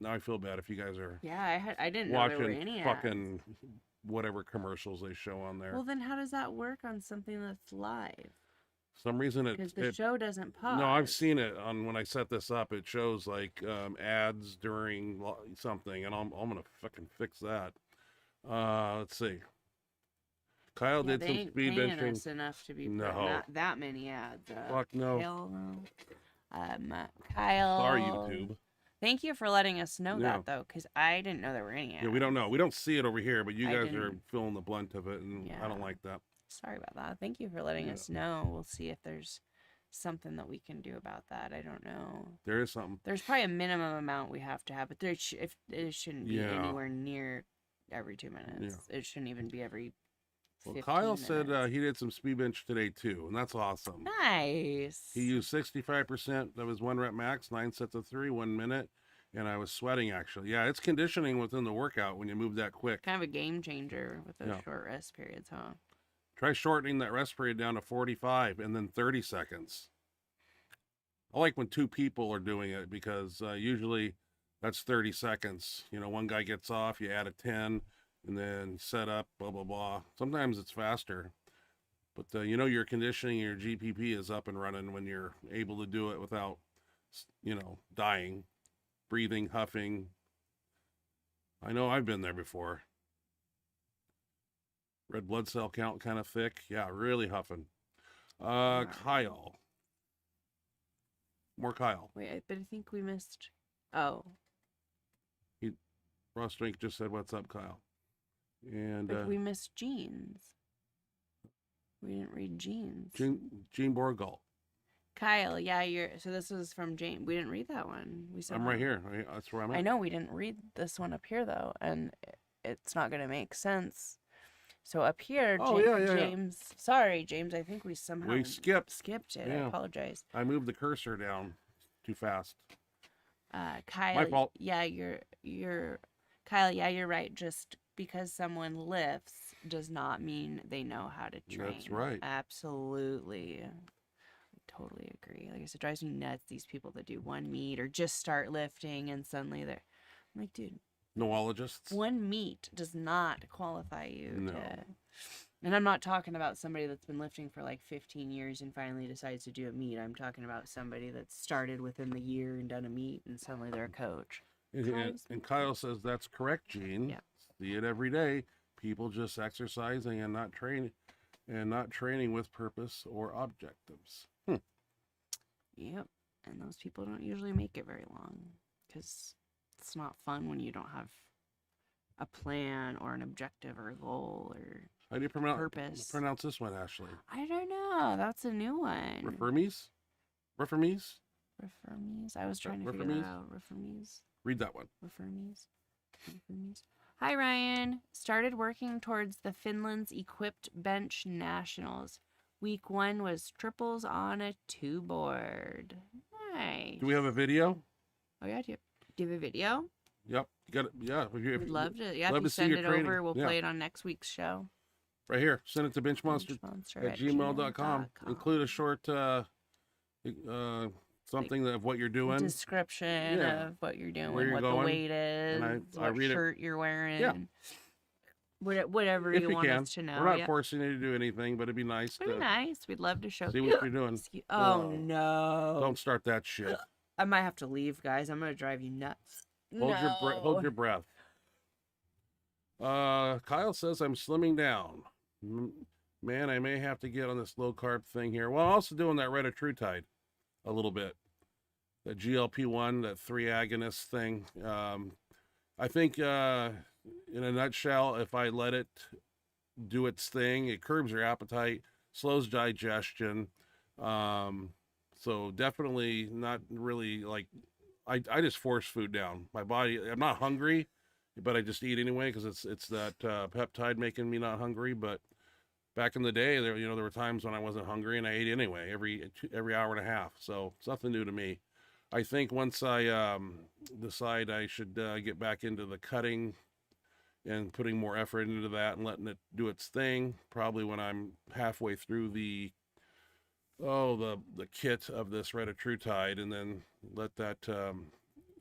A: now I feel bad if you guys are
B: Yeah, I didn't know there were
A: watching
B: any ads.
A: fucking whatever commercials they show on there.
B: Well, then how does that work on something that's live?
A: Some reason
B: Because the show doesn't pause.
A: No, I've seen it on when I set this up. It shows like ads during something, and I'm gonna fucking fix that. Let's see. Kyle did
B: they
A: some
B: ain't
A: speed
B: paying
A: benching.
B: us enough to be
A: No.
B: putting that many ads.
A: Fuck no.
B: Hell no. Kyle.
A: Sorry, YouTube.
B: Thank you for letting us know
A: Yeah.
B: that though, because I didn't know there were any ads.
A: Yeah, we don't know. We don't see it over here, but you
B: I
A: guys are
B: didn't.
A: feeling the blunt of it, and I don't
B: Yeah.
A: like that.
B: Sorry about that. Thank you for letting
A: Yeah.
B: us know. We'll see if there's something that we can do about that. I don't know.
A: There is something.
B: There's probably a minimum amount we have to have, but if it shouldn't be
A: Yeah.
B: anywhere near every 2 minutes. It shouldn't even be every.
A: Well,
B: 15
A: Kyle said
B: minutes.
A: he did some speed bench today too, and that's awesome.
B: Nice.
A: He used 65% of his 1 rep max, 9 sets of 3, 1 minute, and I was sweating actually. Yeah, it's conditioning within the workout when you move that quick.
B: Kind of a game changer with those
A: Yeah.
B: short rest periods, huh?
A: Try shortening that rest period down to 45 and then 30 seconds. I like when 2 people are doing it because usually that's 30 seconds. You know, one guy gets off, you add a 10, and then set up, blah, blah, blah. Sometimes it's faster. But, you know, your conditioning, your GPP is up and running when you're able to do it without, you know, dying, breathing, huffing. I know I've been there before. Red blood cell count kind of thick. Yeah, really huffing. Kyle. More Kyle.
B: Wait, but I think we missed. Oh,
A: Ross Drink just said, "What's up, Kyle?" And
B: but we missed jeans. We didn't read jeans.
A: Gene Borgalt.
B: Kyle, yeah, so this was from Jane. We didn't read that one.
A: I'm right here. That's where I'm at.
B: I know we didn't read this one up here though, and it's not gonna make sense. So up here,
A: Oh, yeah.
B: James. Sorry, James. I think we somehow skipped it. I
A: Yeah.
B: apologize.
A: I moved the cursor down too fast.
B: Kyle.
A: My fault.
B: Yeah, you're Kyle. Yeah, you're right. Just because someone lifts does not mean they know how to train.
A: That's right.
B: Absolutely. I totally agree. Like I said, it drives me nuts. These people that do one meet or just start lifting and suddenly they're I'm like, dude.
A: Noologists.
B: One meet does not qualify you
A: No.
B: to. And I'm not talking about somebody that's been lifting for like 15 years and finally decides to do a meet. I'm talking about somebody that's started within the year and done a meet and suddenly they're a coach.
A: And Kyle says that's correct, Gene.
B: Yeah.
A: See it every day. People just exercising and not training with purpose or objectives.
B: Yep. And those people don't usually make it very long because it's not fun when you don't have a plan or an objective or a goal or
A: How do you
B: purpose.
A: pronounce this one, Ashley?
B: I don't know. That's a new one.
A: Reformies?
B: Reformies. I was trying to figure
A: Reformies?
B: that out. Reformies.
A: Read that one.
B: Reformies. Hi, Ryan. Started working towards the Finland's Equipped Bench Nationals. Week 1 was triples on a 2-board. Nice.
A: Do we have a video?
B: Oh, yeah. Do you have a video?
A: Yep. You got it. Yeah.
B: We'd love to. Yeah,
A: love
B: if you
A: to see
B: send
A: your
B: it
A: training.
B: over, we'll
A: Yeah.
B: play it on next week's show.
A: Right here. Send it to benchmonster@gmail.com. Include a short something of what you're doing.
B: Description
A: Yeah.
B: of what you're doing,
A: Where you're
B: what
A: going,
B: the weight is,
A: and I
B: what
A: read it.
B: shirt you're wearing.
A: Yeah.
B: Whatever
A: If
B: you want
A: can.
B: us to know.
A: We're not
B: yeah.
A: forcing you to do anything, but it'd be nice
B: Pretty
A: to
B: nice. We'd love to show
A: see what you're doing.
B: Oh, no.
A: Don't start that shit.
B: I might have to leave, guys. I'm going to drive you nuts.
A: Hold your breath. Kyle says I'm slimming down. man, I may have to get on this low carb thing here. Well, I'm also doing that retatrutide a little bit. That GLP-1, that 3 agonist thing. I think, in a nutshell, if I let it do its thing, it curbs your appetite, slows digestion. So definitely not really like, I just force food down. My body, I'm not hungry, but I just eat anyway because it's that peptide making me not hungry. But back in the day, there were times when I wasn't hungry and I ate anyway every hour and a half. So it's nothing new to me. I think once I decide I should get back into the cutting and putting more effort into that and letting it do its thing, probably when I'm halfway through the kit of this retatrutide, and then let that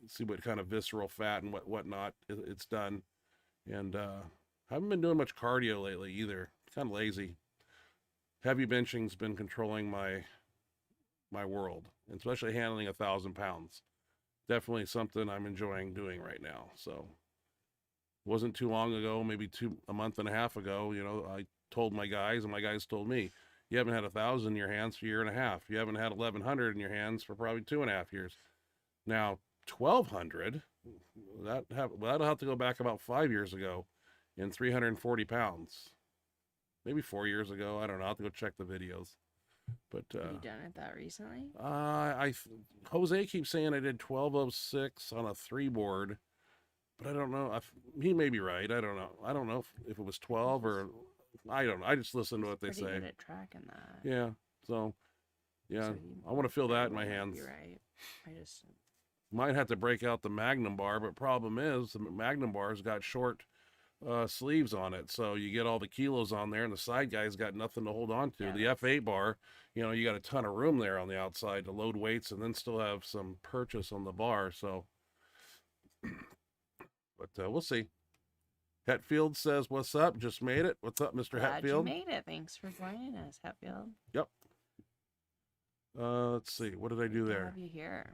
A: see what kind of visceral fat and whatnot it's done. And haven't been doing much cardio lately either. Kind of lazy. Heavy benching's been controlling my world, and especially handling 1,000 pounds. Definitely something I'm enjoying doing right now. So wasn't too long ago, maybe a month and a half ago, I told my guys, and my guys told me, you haven't had 1,000 in your hands for a year and a half. You haven't had 1,100 in your hands for probably 2.5 years. Now 1,200, that'll have to go back about 5 years ago, in 340 pounds. Maybe 4 years ago. I don't know. I'll have to go check the videos. But
B: Have you done it that recently?
A: Jose keeps saying I did 1206 on a 3 board, but I don't know. He may be right. I don't know. I don't know if it was 12 or I don't know. I just listen to what they say.
B: Pretty good at tracking that.
A: Yeah. So yeah,
B: So
A: I want to feel that in my hands.
B: You're right. I just
A: might have to break out the Magnum bar, but problem is the Magnum bar's got short sleeves on it, so you get all the kilos on there, and the side guy's got nothing to hold on to.
B: Yeah,
A: the F8 bar, you got a ton of room there on the outside to load weights and then still have some purchase on the bar. So, but we'll see. Hetfield says, "What's up? Just made it. What's up, Mr.
B: glad you
A: Hetfield?"
B: made it. Thanks for joining us, Hetfield.
A: Yep. Let's see. What did I do
B: Good to
A: there?
B: have you here.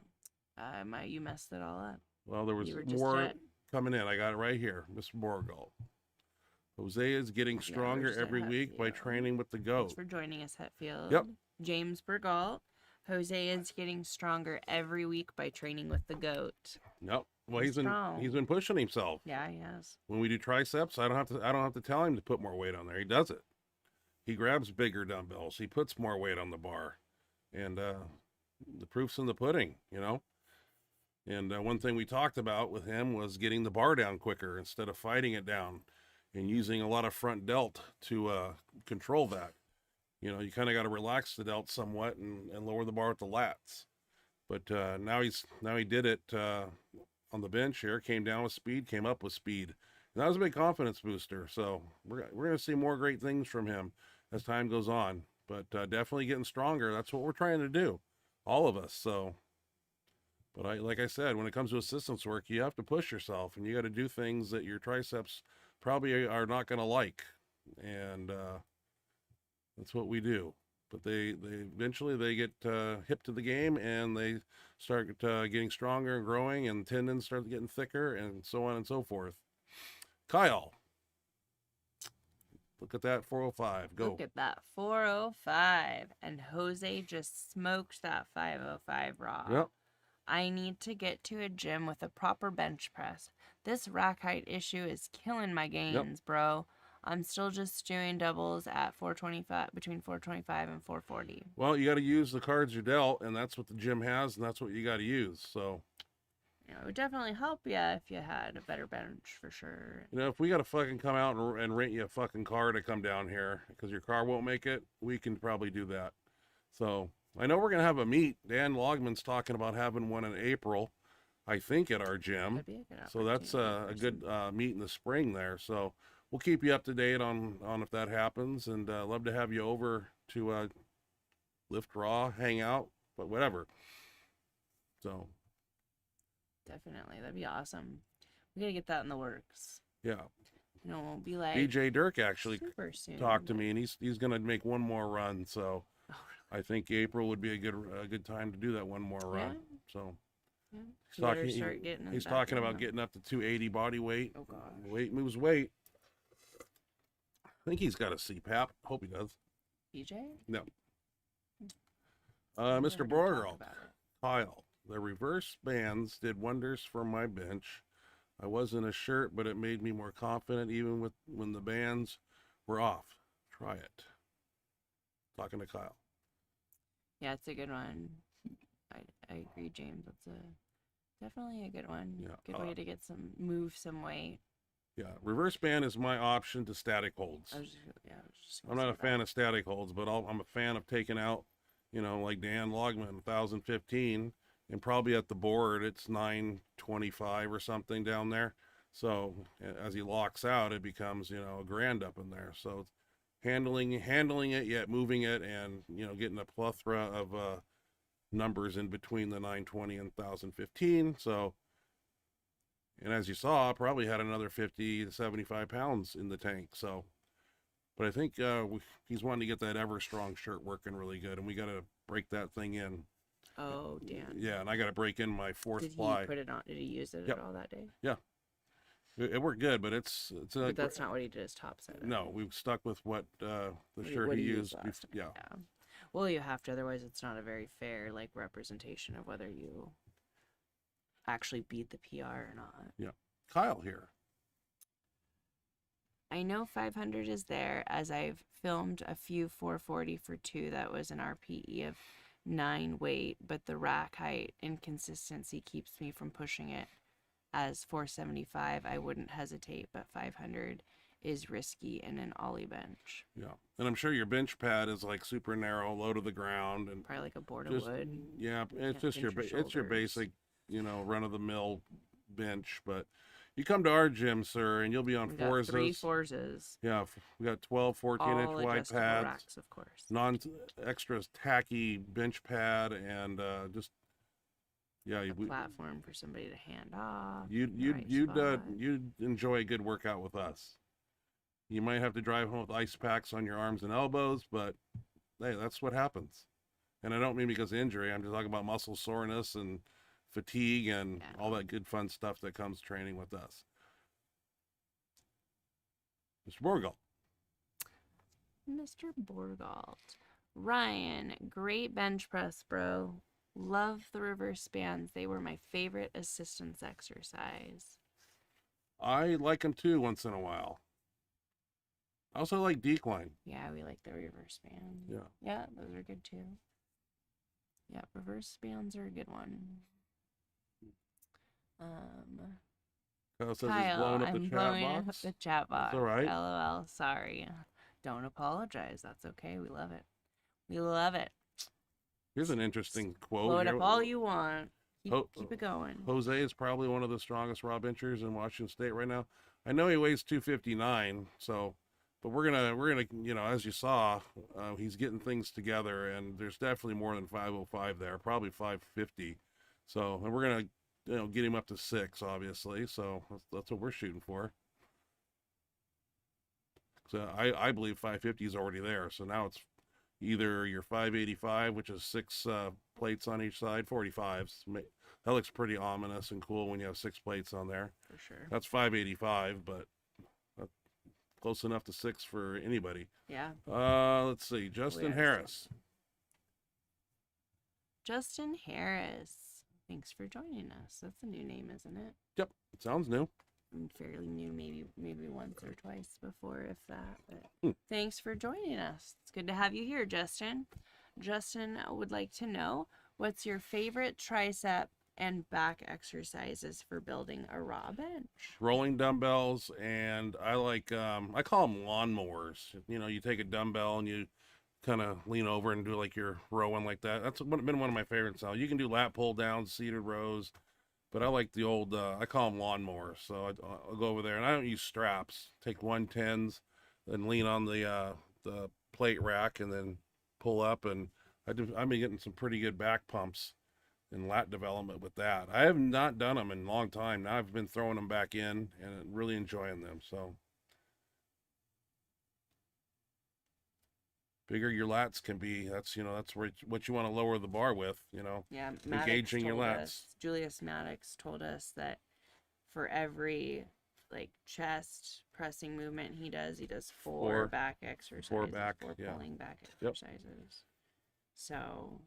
B: You messed it all up.
A: Well, there was
B: You were just
A: more
B: at
A: coming in. I got it right here, Mr. Borgalt. Jose is getting
B: Yeah,
A: stronger
B: we're just
A: every
B: at
A: week by
B: Hetfield.
A: training with the
B: Thanks
A: goat.
B: for joining us, Hetfield.
A: Yep.
B: James Bergalt. Jose is getting stronger every week by training with the goat.
A: Nope. Well,
B: He's strong.
A: he's been pushing himself.
B: Yeah, he has.
A: When we do triceps, I don't have to tell him to put more weight on there. He does it. He grabs bigger dumbbells. He puts more weight on the bar, and the proof's in the pudding, And one thing we talked about with him was getting the bar down quicker instead of fighting it down, and using a lot of front delt to control that. You kind of got to relax the delt somewhat and lower the bar with the lats. But now he did it on the bench here. Came down with speed, came up with speed, and that was a big confidence booster. So we're going to see more great things from him as time goes on. But definitely getting stronger. That's what we're trying to do, all of us. So. But like I said, when it comes to assistance work, you have to push yourself, and you got to do things that your triceps probably are not going to like, and that's what we do. But they eventually they get hip to the game, and they start getting stronger and growing, and tendons start getting thicker, and so on and so forth. Kyle, look at that 405. Go.
B: Look at that 405, and Jose just smoked that 505 raw.
A: Yep.
B: I need to get to a gym with a proper bench press. This rack height issue is killing my gains, bro. I'm still just doing doubles at 425, between 425 and 440.
A: Well, you got to use the cards you're dealt, and that's what the gym has, and that's what you got to use. So,
B: It would definitely help you if you had a better bench for sure.
A: if we got to fucking come out and rent you a fucking car to come down here because your car won't make it, we can probably do that. So, I know we're going to have a meet. Dan Logman's talking about having one in April, I think, at our gym.
B: That'd be a good
A: So that's a good meet in the spring there. So we'll keep you up to date on if that happens, and love to have you over to lift raw, hang out, but whatever. So
B: Definitely. That'd be awesome. We got to get that in the works.
A: yeah.
B: It won't be like
A: DJ Dirk actually
B: super soon.
A: talked to me, and he's going to make one more run. So
B: Oh,
A: I think April would be a good time to do that one more run. So
B: yeah.
A: he's talking,
B: Start getting
A: he's
B: back in
A: talking about
B: them.
A: getting up to 280 body weight.
B: Oh, gosh.
A: Weight moves weight. I think he's got a CPAP. Hope he does.
B: BJ?
A: No.
B: Never
A: Mr.
B: heard him talk
A: Borgerald,
B: about it.
A: Kyle, the reverse bands did wonders for my bench. I was in a shirt, but it made me more confident even with when the bands were off. Try it. Talking to Kyle.
B: Yeah, it's a good one. I agree, James. That's definitely a good one.
A: Yeah,
B: Good way to get move some weight.
A: Yeah, reverse band is my option to static holds. I'm not a fan of static holds, but I'm a fan of taking out, like Dan Logman, 1015, and probably at the board it's 925 or something down there. So as he locks out, it becomes a grand up in there. So handling it, yet moving it, and getting a plethora of numbers in between the 920 and 1015. So. And as you saw, I probably had another 50 to 75 pounds in the tank. So, but I think he's wanting to get that Ever Strong shirt working really good, and we got to break that thing in.
B: Oh, Dan.
A: Yeah, and I got to break in my fourth
B: Did
A: ply.
B: he put it on? Did he use it
A: Yep.
B: at all that day?
A: Yeah, it worked good, but it's.
B: But that's not what he did his top set.
A: No, we've stuck with what the shirt
B: what
A: he used.
B: Yeah. Well, you have to, otherwise it's not a very fair representation of whether you actually beat the PR or not.
A: Yeah. Kyle here.
B: I know 500 is there, as I've filmed a few 440 for 2 that was an RPE of 9 weight, but the rack height inconsistency keeps me from pushing it. As 475, I wouldn't hesitate, but 500 is risky in an ollie bench.
A: Yeah, and I'm sure your bench pad is super narrow, low to the ground, and
B: probably a board of wood.
A: Yeah, it's just your basic, run of the mill bench. But you come to our gym, sir, and you'll be on fours.
B: 3 fours.
A: Yeah, we got 12, 14-inch wide pads,
B: racks, of course.
A: Non-extra tacky bench pad, and just
B: a platform for somebody to hand off.
A: You'd enjoy a good workout with us. You might have to drive home with ice packs on your arms and elbows, but hey, that's what happens. And I don't mean because of injury. I'm just talking about muscle soreness and fatigue and all that good fun stuff that comes training with us. Mr. Borgalt.
B: Mr. Borgalt. Ryan, great bench press, bro. Love the reverse bands. They were my favorite assistance exercise.
A: I like them too once in a while. I also like decline.
B: Yeah, we like the reverse bands.
A: Yeah.
B: Yeah, those are good too. Yeah, reverse bands are a good one.
A: Kyle says
B: Kyle,
A: he's blowing up
B: I'm
A: the chat
B: blowing
A: box.
B: up the chat box.
A: That's all right.
B: LOL. Sorry. Don't apologize. That's okay. We love it. We love it.
A: Here's an interesting quote.
B: Blow it up all you want. Keep it going.
A: Jose is probably one of the strongest raw benchers in Washington State right now. I know he weighs 259, but we're gonna as you saw, he's getting things together, and there's definitely more than 505 there, probably 550. So, and we're gonna get him up to 6, obviously. So that's what we're shooting for. So I believe 550 is already there. So now it's either your 585, which is 6 plates on each side, 45s. That looks pretty ominous and cool when you have 6 plates on there.
B: For sure.
A: That's 585, but close enough to 6 for anybody.
B: Yeah.
A: Let's see. Justin Harris.
B: Justin Harris. Thanks for joining us. That's a new name, isn't it?
A: Yep. It sounds new.
B: Fairly new, maybe once or twice before, if that. But thanks for joining us. It's good to have you here, Justin. Justin would like to know, what's your favorite tricep and back exercises for building a raw bench?
A: Rolling dumbbells, and I like I call them lawnmowers. You take a dumbbell and you kind of lean over and do your rowing like that. That's been one of my favorites now. You can do lat pull downs, seated rows. But I like the old, I call them lawnmowers. So I'll go over there, and I don't use straps. Take 110s, then lean on the plate rack, and then pull up. And I've been getting some pretty good back pumps and lat development with that. I have not done them in a long time. Now I've been throwing them back in and really enjoying them. So bigger your lats can be, that's what you want to lower the bar with,
B: Yeah,
A: engaging your lats.
B: Julius Maddox told us that for every like chest pressing movement he does. He does four
A: Four.
B: back exercises,
A: Four back,
B: four
A: yeah.
B: pulling back
A: Yep.
B: exercises. So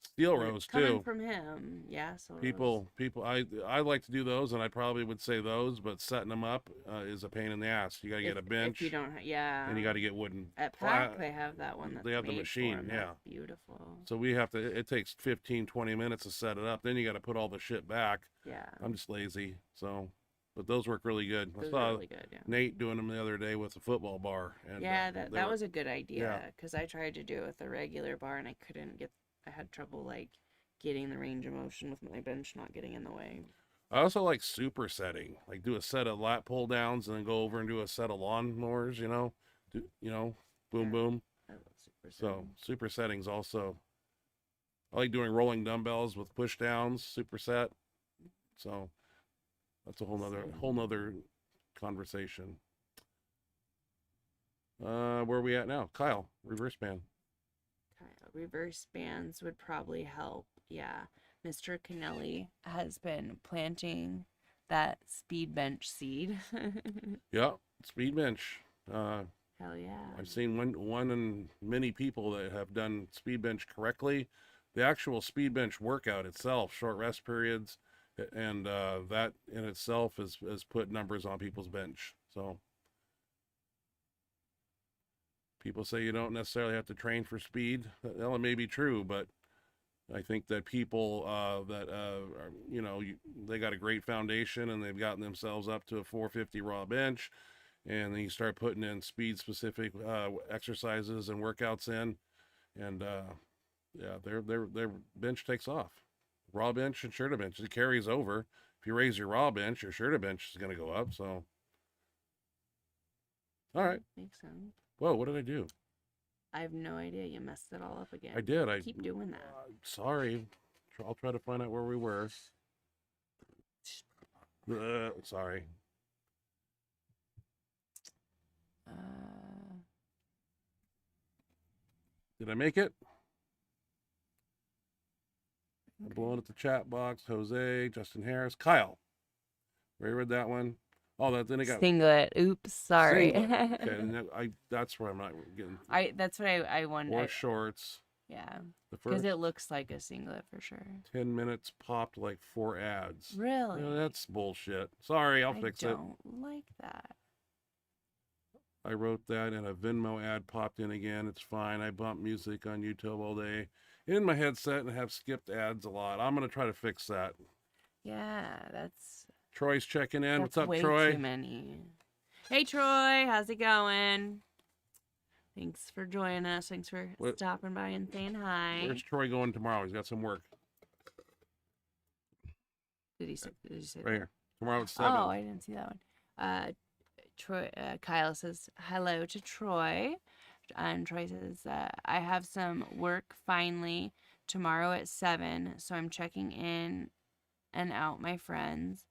A: Steel rows
B: coming
A: too.
B: from him, yeah. So
A: People, I like to do those, and I probably would say those, but setting them up is a pain in the ass. You got to get a bench,
B: If you don't, yeah.
A: and you got to get wooden.
B: At Pack, they have that one that's
A: They have the
B: made
A: machine,
B: for 'em.
A: yeah.
B: That's beautiful.
A: So we have to. It takes 15, 20 minutes to set it up. Then you got to put all the shit back.
B: Yeah.
A: I'm just lazy, so. But those work really good.
B: Those
A: I saw
B: are really good, yeah.
A: Nate doing them the other day with a football bar. And,
B: Yeah,
A: they
B: that
A: were-
B: was a good idea
A: yeah.
B: because I tried to do it with a regular bar and I had trouble like getting the range of motion with my bench not getting in the way.
A: I also like supersetting, like do a set of lat pull downs and then go over and do a set of lawn mowers. Boom,
B: Yeah.
A: boom.
B: I love super
A: So supersetting's also. I like doing rolling dumbbells with push downs, superset. So that's a whole nother conversation. Where are we at now? Kyle, reverse band.
B: Reverse bands would probably help. Yeah. Mr. Kennelly has been planting that speed bench seed.
A: Yeah, speed bench.
B: Hell yeah.
A: I've seen one and many people that have done speed bench correctly. The actual speed bench workout itself, short rest periods, and that in itself has put numbers on people's bench. So people say you don't necessarily have to train for speed. Well, it may be true, but I think that people that are, they got a great foundation and they've gotten themselves up to a 450 raw bench, and then you start putting in speed specific exercises and workouts in, and yeah, their bench takes off. Raw bench and shoulder bench, it carries over. If you raise your raw bench, your shoulder bench is going to go up. So, all right.
B: Makes sense.
A: Whoa, what did I do?
B: I have no idea. You messed it all up again.
A: I did. I
B: keep doing that.
A: Sorry. I'll try to find out where we were. Sorry. Did I make it? I'm blowing at the chat box. Jose, Justin Harris, Kyle. Where read that one? Oh, then I got
B: singlet. Oops, sorry.
A: Singlet. Okay, and that's where I'm not getting.
B: That's what I wondered.
A: Or shorts.
B: Yeah.
A: The
B: Because
A: first
B: it looks like a singlet for sure.
A: 10 minutes popped like 4 ads.
B: Really?
A: That's bullshit. Sorry, I'll fix it.
B: I don't like that.
A: I wrote that and a Venmo ad popped in again. It's fine. I bump music on YouTube all day in my headset and have skipped ads a lot. I'm going to try to fix that.
B: Yeah, that's...
A: Troy's checking in.
B: That's
A: What's up,
B: way
A: Troy?
B: too many. Hey, Troy. How's it going? Thanks for joining us. Thanks for stopping by and saying hi.
A: Where's Troy going tomorrow? He's got some work.
B: Did he say
A: Right
B: that?
A: here. Tomorrow at 7.
B: Oh, I didn't see that one. Kyle says hello to Troy. And Troy says, I have some work finally tomorrow at 7, so I'm checking in and out my friends.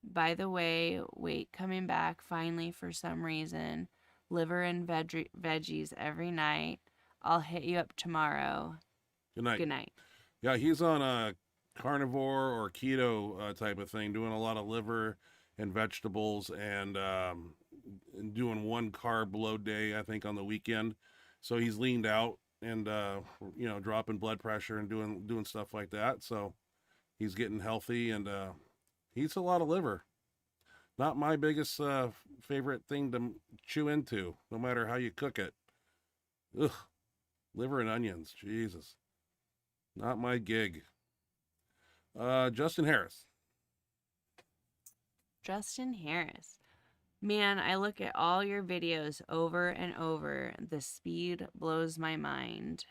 B: By the way, weight coming back finally for some reason. Liver and veggies every night. I'll hit you up tomorrow.
A: Good night.
B: Good night.
A: Yeah, he's on a carnivore or keto type of thing, doing a lot of liver and vegetables and doing 1 carb load day, I think, on the weekend. So he's leaned out and, dropping blood pressure and doing stuff like that. So he's getting healthy and he eats a lot of liver. Not my biggest favorite thing to chew into, no matter how you cook it. Ugh, liver and onions, Jesus. Not my gig. Justin Harris.
B: Justin Harris. Man, I look at all your videos over and over. The speed blows my mind.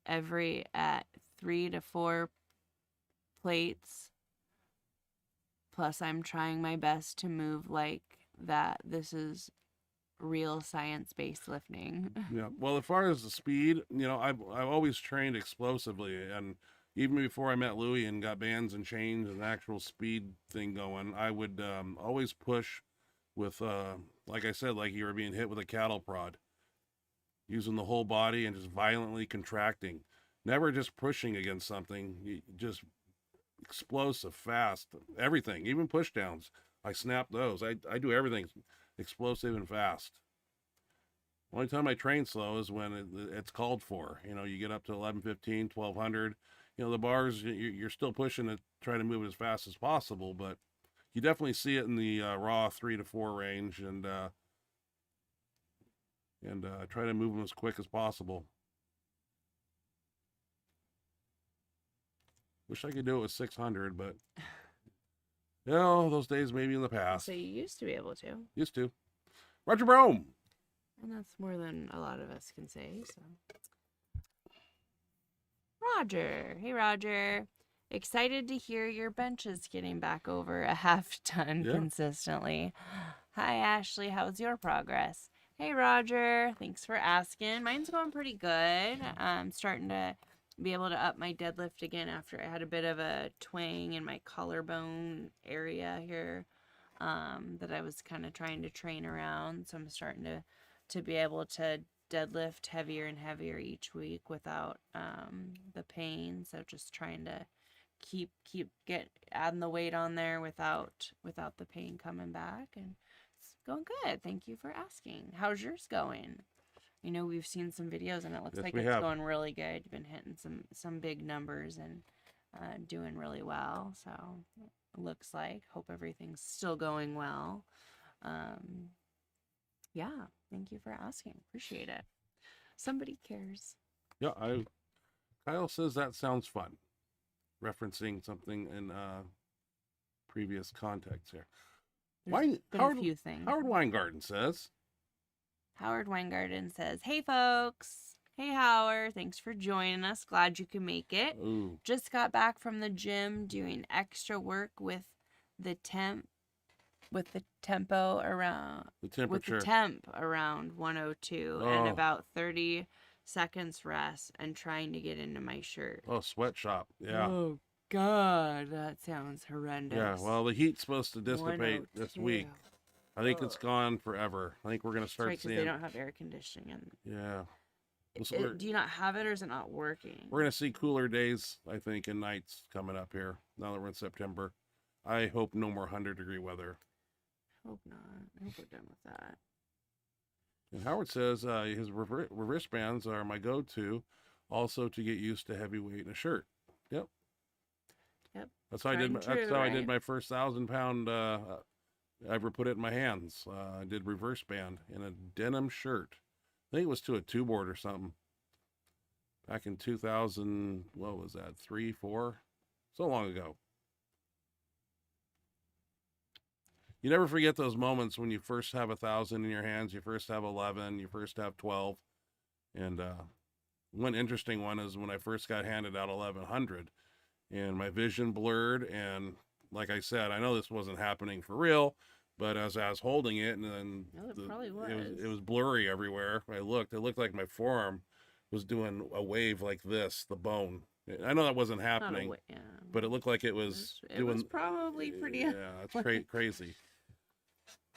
B: At 3 to 4 plates. Plus, I'm trying my best to move like that. This is real science-based lifting.
A: Yeah. Well, as far as the speed, I've always trained explosively, and even before I met Louie and got bands and chains and actual speed thing going, I would always push with, like I said, like you were being hit with a cattle prod, using the whole body and just violently contracting, never just pushing against something, just explosive, fast, everything, even push downs. I snap those. I do everything explosive and fast. Only time I train slow is when it's called for. You know, you get up to 11:15, 1200. You know, the bars, you're still pushing to try to move it as fast as possible, but you definitely see it in the raw 3 to 4 range, and try to move them as quick as possible. Wish I could do it with 600, but you know, those days maybe in the past.
B: So you used to be able to.
A: Used to. Roger Brome.
B: And that's more than a lot of us can say, so. Roger. Hey, Roger. Excited to hear your bench is getting back over a half ton consistently. Hi, Ashley. How's your progress? Hey, Roger. Thanks for asking. Mine's going pretty good. I'm starting to be able to up my deadlift again after I had a bit of a twang in my collarbone area here that I was kind of trying to train around. So I'm starting to be able to deadlift heavier and heavier each week without the pain. So just trying to keep adding the weight on there without the pain coming back, and it's going good. Thank you for asking. How's yours going? You know, we've seen some videos and it looks like it's going really good. You've been hitting some big numbers and doing really well. So it looks like. Hope everything's still going well. Yeah, thank you for asking. Appreciate it. Somebody cares.
A: Yeah, Kyle says that sounds fun. Referencing something in previous context here.
B: A few things.
A: Howard Weingarten says,
B: hey folks. Hey Howard, thanks for joining us. Glad you could make it.
A: Ooh.
B: Just got back from the gym doing extra work with the tempo around
A: the temperature.
B: With the temp around 102 and about 30 seconds rest and trying to get into my shirt.
A: Oh, sweatshop. Yeah.
B: Oh God, that sounds horrendous.
A: Yeah, well, the heat's supposed to dissipate this week. I think it's gone forever. I think we're going to start seeing...
B: Because they don't have air conditioning.
A: Yeah.
B: Do you not have it, or is it not working?
A: We're going to see cooler days, I think, and nights coming up here, now that we're in September. I hope no more 100-degree weather.
B: Hope not. I hope we're done with that.
A: And Howard says his reverse bands are my go-to, also to get used to heavy weight in a shirt. Yep. That's how I did my first 1,000-pound ever put it in my hands. I did reverse band in a denim shirt. I think it was to a two-board or something. Back in 2000, what was that, 3, 4? So long ago. You never forget those moments when you first have 1,000 in your hands, you first have 11, you first have 12. And one interesting one is when I first got handed out 1,100 and my vision blurred. And like I said, I know this wasn't happening for real, but as I was holding it, and then it was blurry everywhere. It looked like my forearm was doing a wave like this, the bone. I know that wasn't happening, but it looked like it was
B: It was probably pretty.
A: Yeah, it's crazy.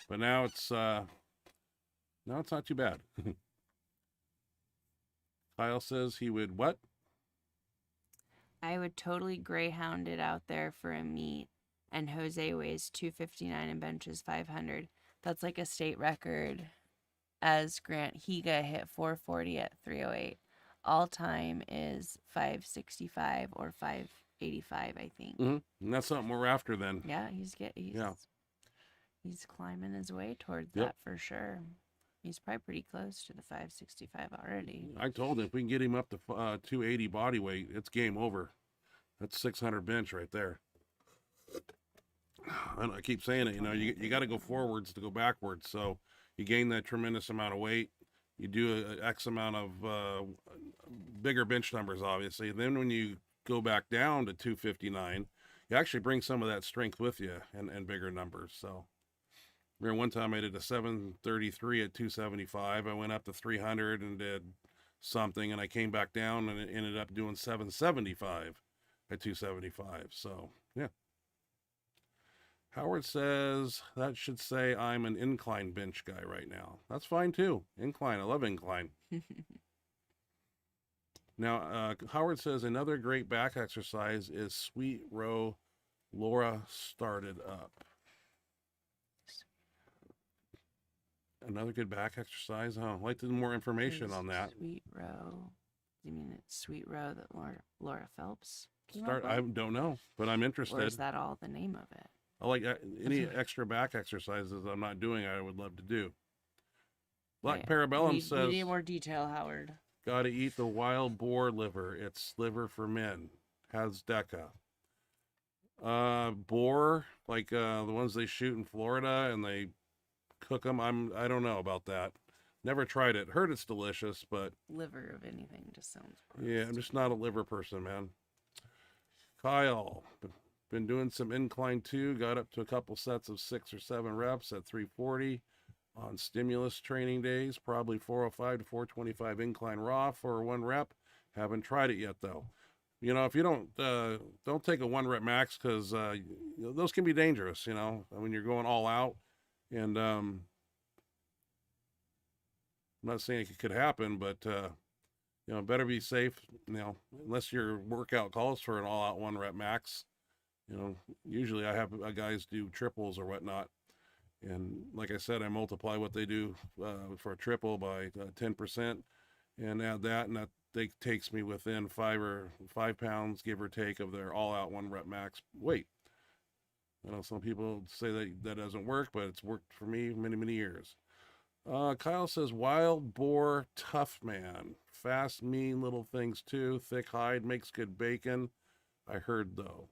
A: But now it's not too bad. Kyle says he would what?
B: I would totally greyhound it out there for a meet, and Jose weighs 259 and benches 500. That's like a state record, as Grant Higa hit 440 at 308. All time is 565 or 585, I think.
A: Mm-hmm. And that's something we're after then.
B: Yeah, he's climbing his way towards that for sure. He's probably pretty close to the 565 already.
A: I told him if we can get him up to 280 body weight, it's game over. That's 600 bench right there. I keep saying it, you got to go forwards to go backwards. So you gain that tremendous amount of weight. You do an X amount of bigger bench numbers, obviously. Then when you go back down to 259, you actually bring some of that strength with you and bigger numbers. So remember one time I did a 733 at 275. I went up to 300 and did something, and I came back down and it ended up doing 775 at 275. So, yeah. Howard says that should say I'm an incline bench guy right now. That's fine too. Incline. I love incline. Now, Howard says another great back exercise is sweet row Laura started up. Another good back exercise. Oh, I'd like to do more information on that.
B: Sweet row. You mean it's Sweet Row that Laura Phelps came up
A: Start.
B: with?
A: I don't know, but I'm interested.
B: Or is that all the name of it?
A: I like any extra back exercises I'm not doing. I would love to do. Black Parabellum says,
B: "We need more detail, Howard."
A: "Got to eat the wild boar liver. It's liver for men. Has DECA. Boar, like the ones they shoot in Florida and they cook them. I don't know about that. Never tried it. Heard it's delicious, but
B: Liver of anything just sounds gross.
A: yeah, I'm just not a liver person, man." Kyle, been doing some incline too. Got up to a couple sets of 6 or 7 reps at 340 on stimulus training days. Probably 405 to 425 incline raw for 1 rep. Haven't tried it yet though. You know, if you don't take a 1 rep max, because those can be dangerous. You know, when you're going all out, and I'm not saying it could happen, but you know, better be safe. You know, unless your workout calls for an all-out 1 rep max. You know, usually I have guys do triples or whatnot, and like I said, I multiply what they do for a triple by 10%, and add that, and that takes me within 5 pounds, give or take, of their all-out 1 rep max weight. I know some people say that doesn't work, but it's worked for me many years. Kyle says, wild boar tough man. Fast, mean little things too. Thick hide, makes good bacon. I heard though.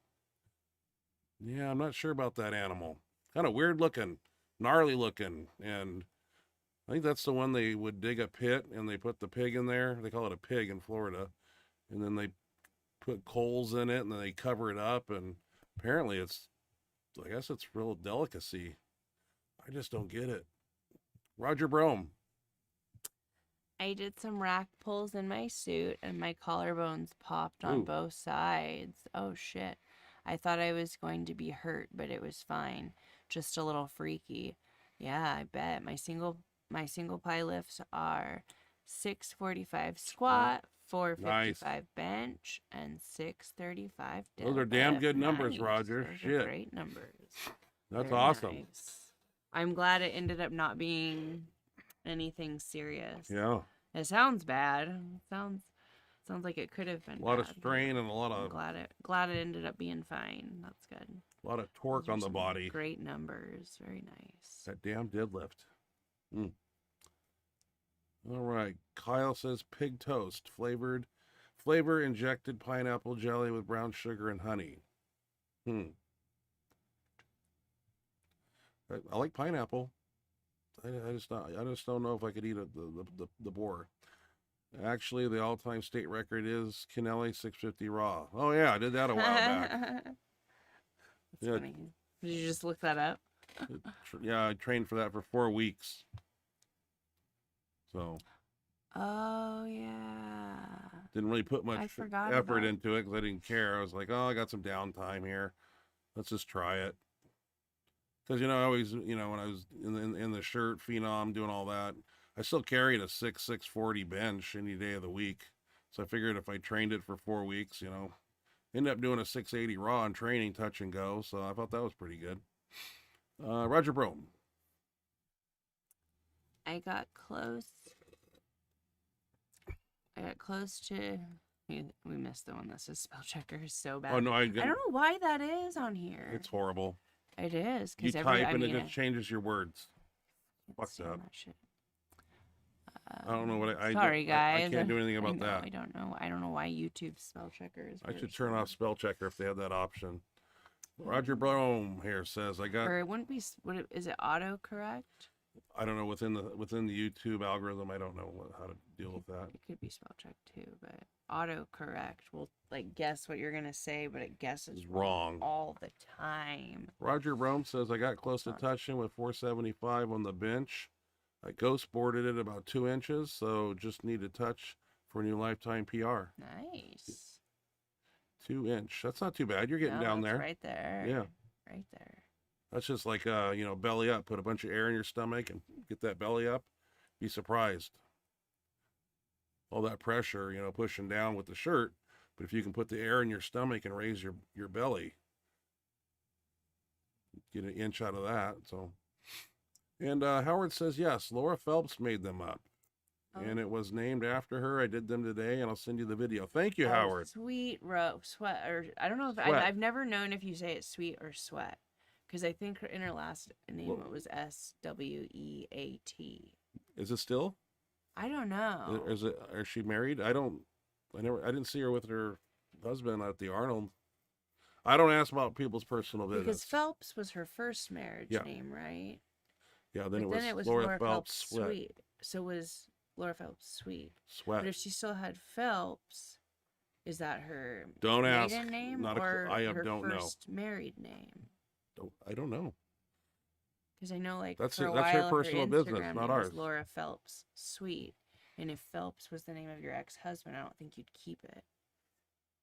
A: Yeah, I'm not sure about that animal. Kind of weird looking, gnarly looking. And I think that's the one they would dig a pit and they put the pig in there. They call it a pig in Florida. And then they put coals in it and then they cover it up. And apparently I guess it's real delicacy. I just don't get it. Roger Brome.
B: I did some rack pulls in my suit and my collarbones popped on both sides. Oh shit. I thought I was going to be hurt, but it was fine. Just a little freaky. Yeah, I bet. My single ply lifts are 645 squat, 455 bench, and 635 deadlift.
A: Those are damn good numbers, Roger.
B: Those
A: Shit.
B: are great numbers.
A: That's
B: Very
A: awesome.
B: nice. I'm glad it ended up not being anything serious.
A: Yeah.
B: It sounds bad. It sounds like it could have been
A: A lot
B: bad.
A: of strain and a lot
B: I'm
A: of
B: glad it ended up being fine. That's good.
A: a lot of torque
B: Those are
A: on the
B: some
A: body.
B: Great numbers. Very nice.
A: That damn deadlift. All right. Kyle says pig toast, flavor injected pineapple jelly with brown sugar and honey. I like pineapple. I just don't know if I could eat the boar. Actually, the all-time state record is Kennelly 650 raw. Oh yeah, I did that a while back.
B: That's funny. Did you just look that up?
A: Yeah, I trained for that for 4 weeks. So.
B: Oh yeah.
A: Didn't really put much effort into it because I didn't care. I was like, oh, I got some downtime here. Let's just try it. Because, you know, I always, you know, when I was in the shirt, phenom, doing all that, I still carried a 640 bench any day of the week. So I figured if I trained it for 4 weeks, you know, ended up doing a 680 raw in training, touch and go. So I thought that was pretty good. Roger Brome.
B: I got close to. We missed the one that says spell checker is so bad.
A: Oh no, I
B: don't know why that is on here.
A: It's horrible.
B: It is
A: You type and it just changes your words. Fuck that. I don't know what
B: Sorry, guys.
A: I can't do anything about that.
B: I don't know why YouTube spell checker is.
A: I should turn off spell checker if they have that option. Roger Brome here says I got.
B: Or it wouldn't be. Is it autocorrect?
A: I don't know, within the YouTube algorithm, I don't know how to deal with that.
B: It could be spell check too, but autocorrect will like guess what you're gonna say, but it guesses
A: wrong
B: all the time.
A: Roger Brome says I got close to touching with 475 on the bench. I ghost boarded it about 2 inches, so just need to touch for a new lifetime PR.
B: Nice.
A: 2 inch. That's not too bad. You're getting down there.
B: Right there.
A: Yeah.
B: Right there.
A: That's just like, you know, belly up. Put a bunch of air in your stomach and get that belly up. Be surprised. All that pressure, you know, pushing down with the shirt. But if you can put the air in your stomach and raise your belly, get an inch out of that. So, And Howard says, yes, Laura Phelps made them up.
B: Oh.
A: And it was named after her. I did them today, and I'll send you the video. Thank you, Howard.
B: Sweet sweat, or I don't know if
A: Sweat.
B: I've never known if you say it sweet or sweat, because I think in her last name it was SWEAT.
A: Is it still?
B: I don't know.
A: Is she married? I didn't see her with her husband at the Arnold. I don't ask about people's personal business.
B: Because Phelps was her first marriage name, right?
A: Yeah, then
B: But
A: it was Laura Phelps Sweat.
B: Sweet. So was Laura Phelps Sweet.
A: Sweat.
B: But if she still had Phelps, is that her
A: don't
B: maiden
A: ask.
B: name
A: Not
B: or
A: I
B: her
A: don't
B: first married name?
A: I don't know.
B: Because I know, like,
A: That's
B: for a
A: that's
B: while,
A: her personal
B: her
A: business,
B: Instagram
A: not
B: name was
A: ours.
B: Laura Phelps Sweet. And if Phelps was the name of your ex-husband, I don't think you'd keep it.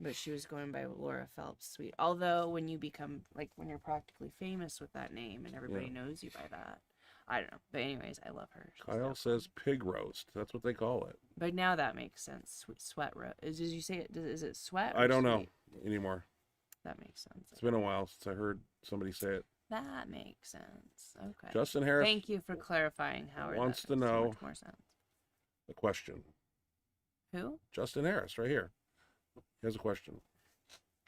B: But she was going by Laura Phelps Sweet. Although when you become, like, when you're practically famous with that name and everybody knows you by that. I don't know. But anyways, I love her. She's
A: Kyle says pig roast. That's what they call it.
B: But now that makes sense. Sweat roast. Did you say it? Is it sweat? Or
A: I don't know
B: sweet?
A: anymore.
B: That makes sense.
A: It's been a while since I heard somebody say it.
B: That makes sense. Okay.
A: Justin Harris
B: Thank you for clarifying, Howard.
A: wants
B: That
A: to
B: makes so
A: know
B: much more sense.
A: the question.
B: Who?
A: Justin Harris, right here. Here's a question.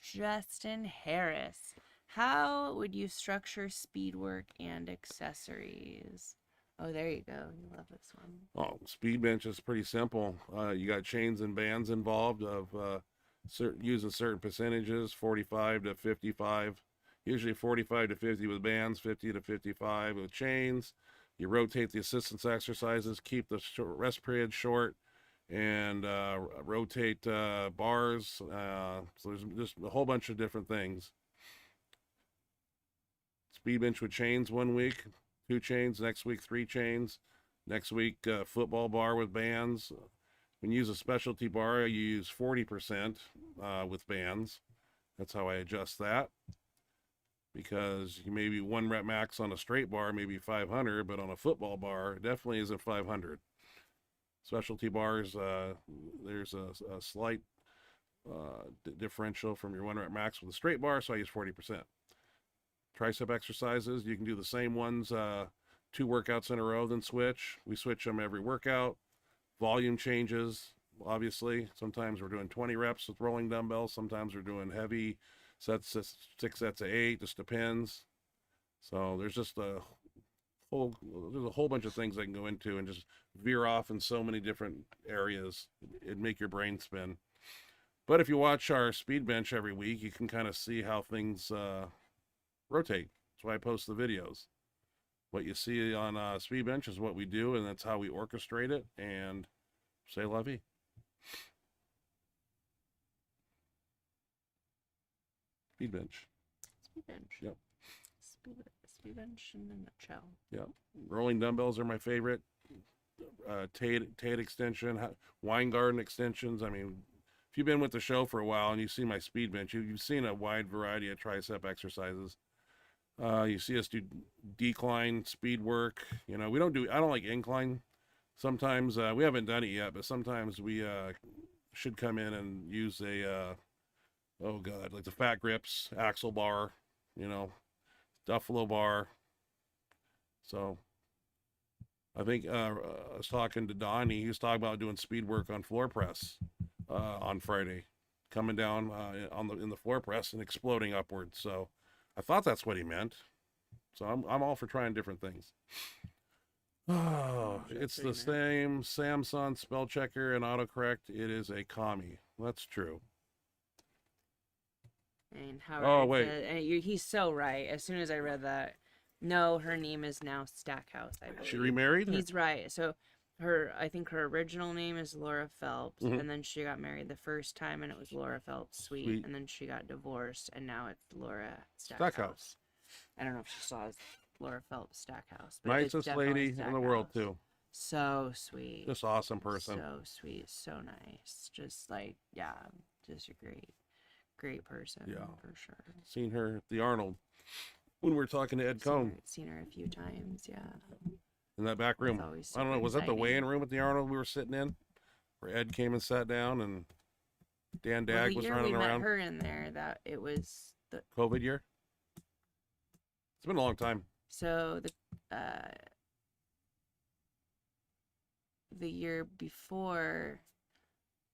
B: Justin Harris. How would you structure speed work and accessories? Oh, there you go. You love this one.
A: Oh, speed bench is pretty simple. You got chains and bands involved of using certain percentages, 45 to 55. Usually 45 to 50 with bands, 50 to 55 with chains. You rotate the assistance exercises, keep the rest period short, and rotate bars. So there's just a whole bunch of different things. Speed bench with chains 1 week, 2 chains, next week 3 chains, next week football bar with bands. When you use a specialty bar, you use 40% with bands. That's how I adjust that. Because you maybe 1 rep max on a straight bar, maybe 500, but on a football bar, it definitely isn't 500. Specialty bars, there's a slight differential from your 1 rep max with a straight bar, so I use 40%. Tricep exercises, you can do the same ones 2 workouts in a row, then switch. We switch them every workout. Volume changes, obviously. Sometimes we're doing 20 reps with rolling dumbbells. Sometimes we're doing heavy sets, 6 sets of 8, just depends. So there's just a whole bunch of things I can go into and just veer off in so many different areas. It'd make your brain spin. But if you watch our speed bench every week, you can kind of see how things rotate. That's why I post the videos. What you see on speed bench is what we do, and that's how we orchestrate it. And say la vie. Speed bench.
B: Speed bench.
A: Yep.
B: Speed bench in a nutshell.
A: Yep. Rolling dumbbells are my favorite. Tate extension, Weingarten extensions. I mean, if you've been with the show for a while and you've seen my speed bench, you've seen a wide variety of tricep exercises. You see us do decline speed work. You know, I don't like incline. Sometimes we haven't done it yet, but sometimes we should come in and use like the fat grips, axle bar, Duffalo bar. So I think I was talking to Donnie. He was talking about doing speed work on floor press on Friday, coming down in the floor press and exploding upwards. So I thought that's what he meant. So I'm all for trying different things. Oh, it's the same Samsung spell checker and autocorrect. It is a commie. That's true.
B: And Howard said, he's so right. As soon as I read that, no, her name is now Stackhouse, I believe.
A: She remarried?
B: He's right. So I think her original name is Laura Phelps, and then she got married the first time, and it was Laura Phelps Sweet, and then she got divorced, and now it's Laura Stackhouse. I don't know if she still has Laura Phelps Stackhouse. But
A: Nicest lady in the world, too.
B: So sweet.
A: Just awesome person.
B: So sweet. So nice. Just like, just a great person. Yeah. For sure.
A: Seen her at the Arnold when we were talking to Ed Cohn.
B: Seen her a few times, yeah.
A: In that back room. I don't know, was that the weigh-in room at the Arnold we were sitting in? Where Ed came and sat down and Dan Dag was running around?
B: We met her in there, that it was the
A: COVID year? It's been a long time.
B: So the year before,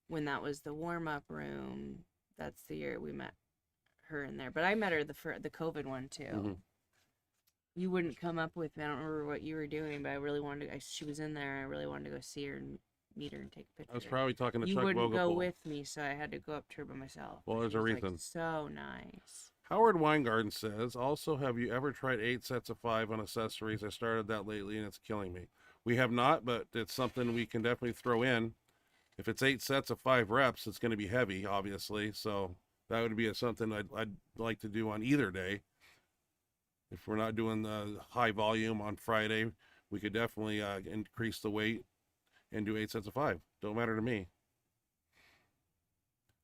B: when that was the warm-up room, that's the year we met her in there. But I met her the COVID one too.
A: Mhm.
B: You wouldn't come up with me. I don't remember what you were doing, but I really wanted to. She was in there. I really wanted to go see her and meet her and take a picture.
A: I was probably talking to
B: You
A: Chuck
B: wouldn't go
A: Vogelpohl.
B: with me, so I had to go up to her by myself.
A: Well, there's
B: She
A: a
B: was,
A: reason.
B: like, so nice.
A: Howard Weingarten says, also, have you ever tried 8 sets of 5 on accessories? I started that lately and it's killing me. We have not, but it's something we can definitely throw in. If it's 8 sets of 5 reps, it's going to be heavy, obviously. So that would be something I'd like to do on either day. If we're not doing the high volume on Friday, we could definitely increase the weight and do 8 sets of 5. Don't matter to me.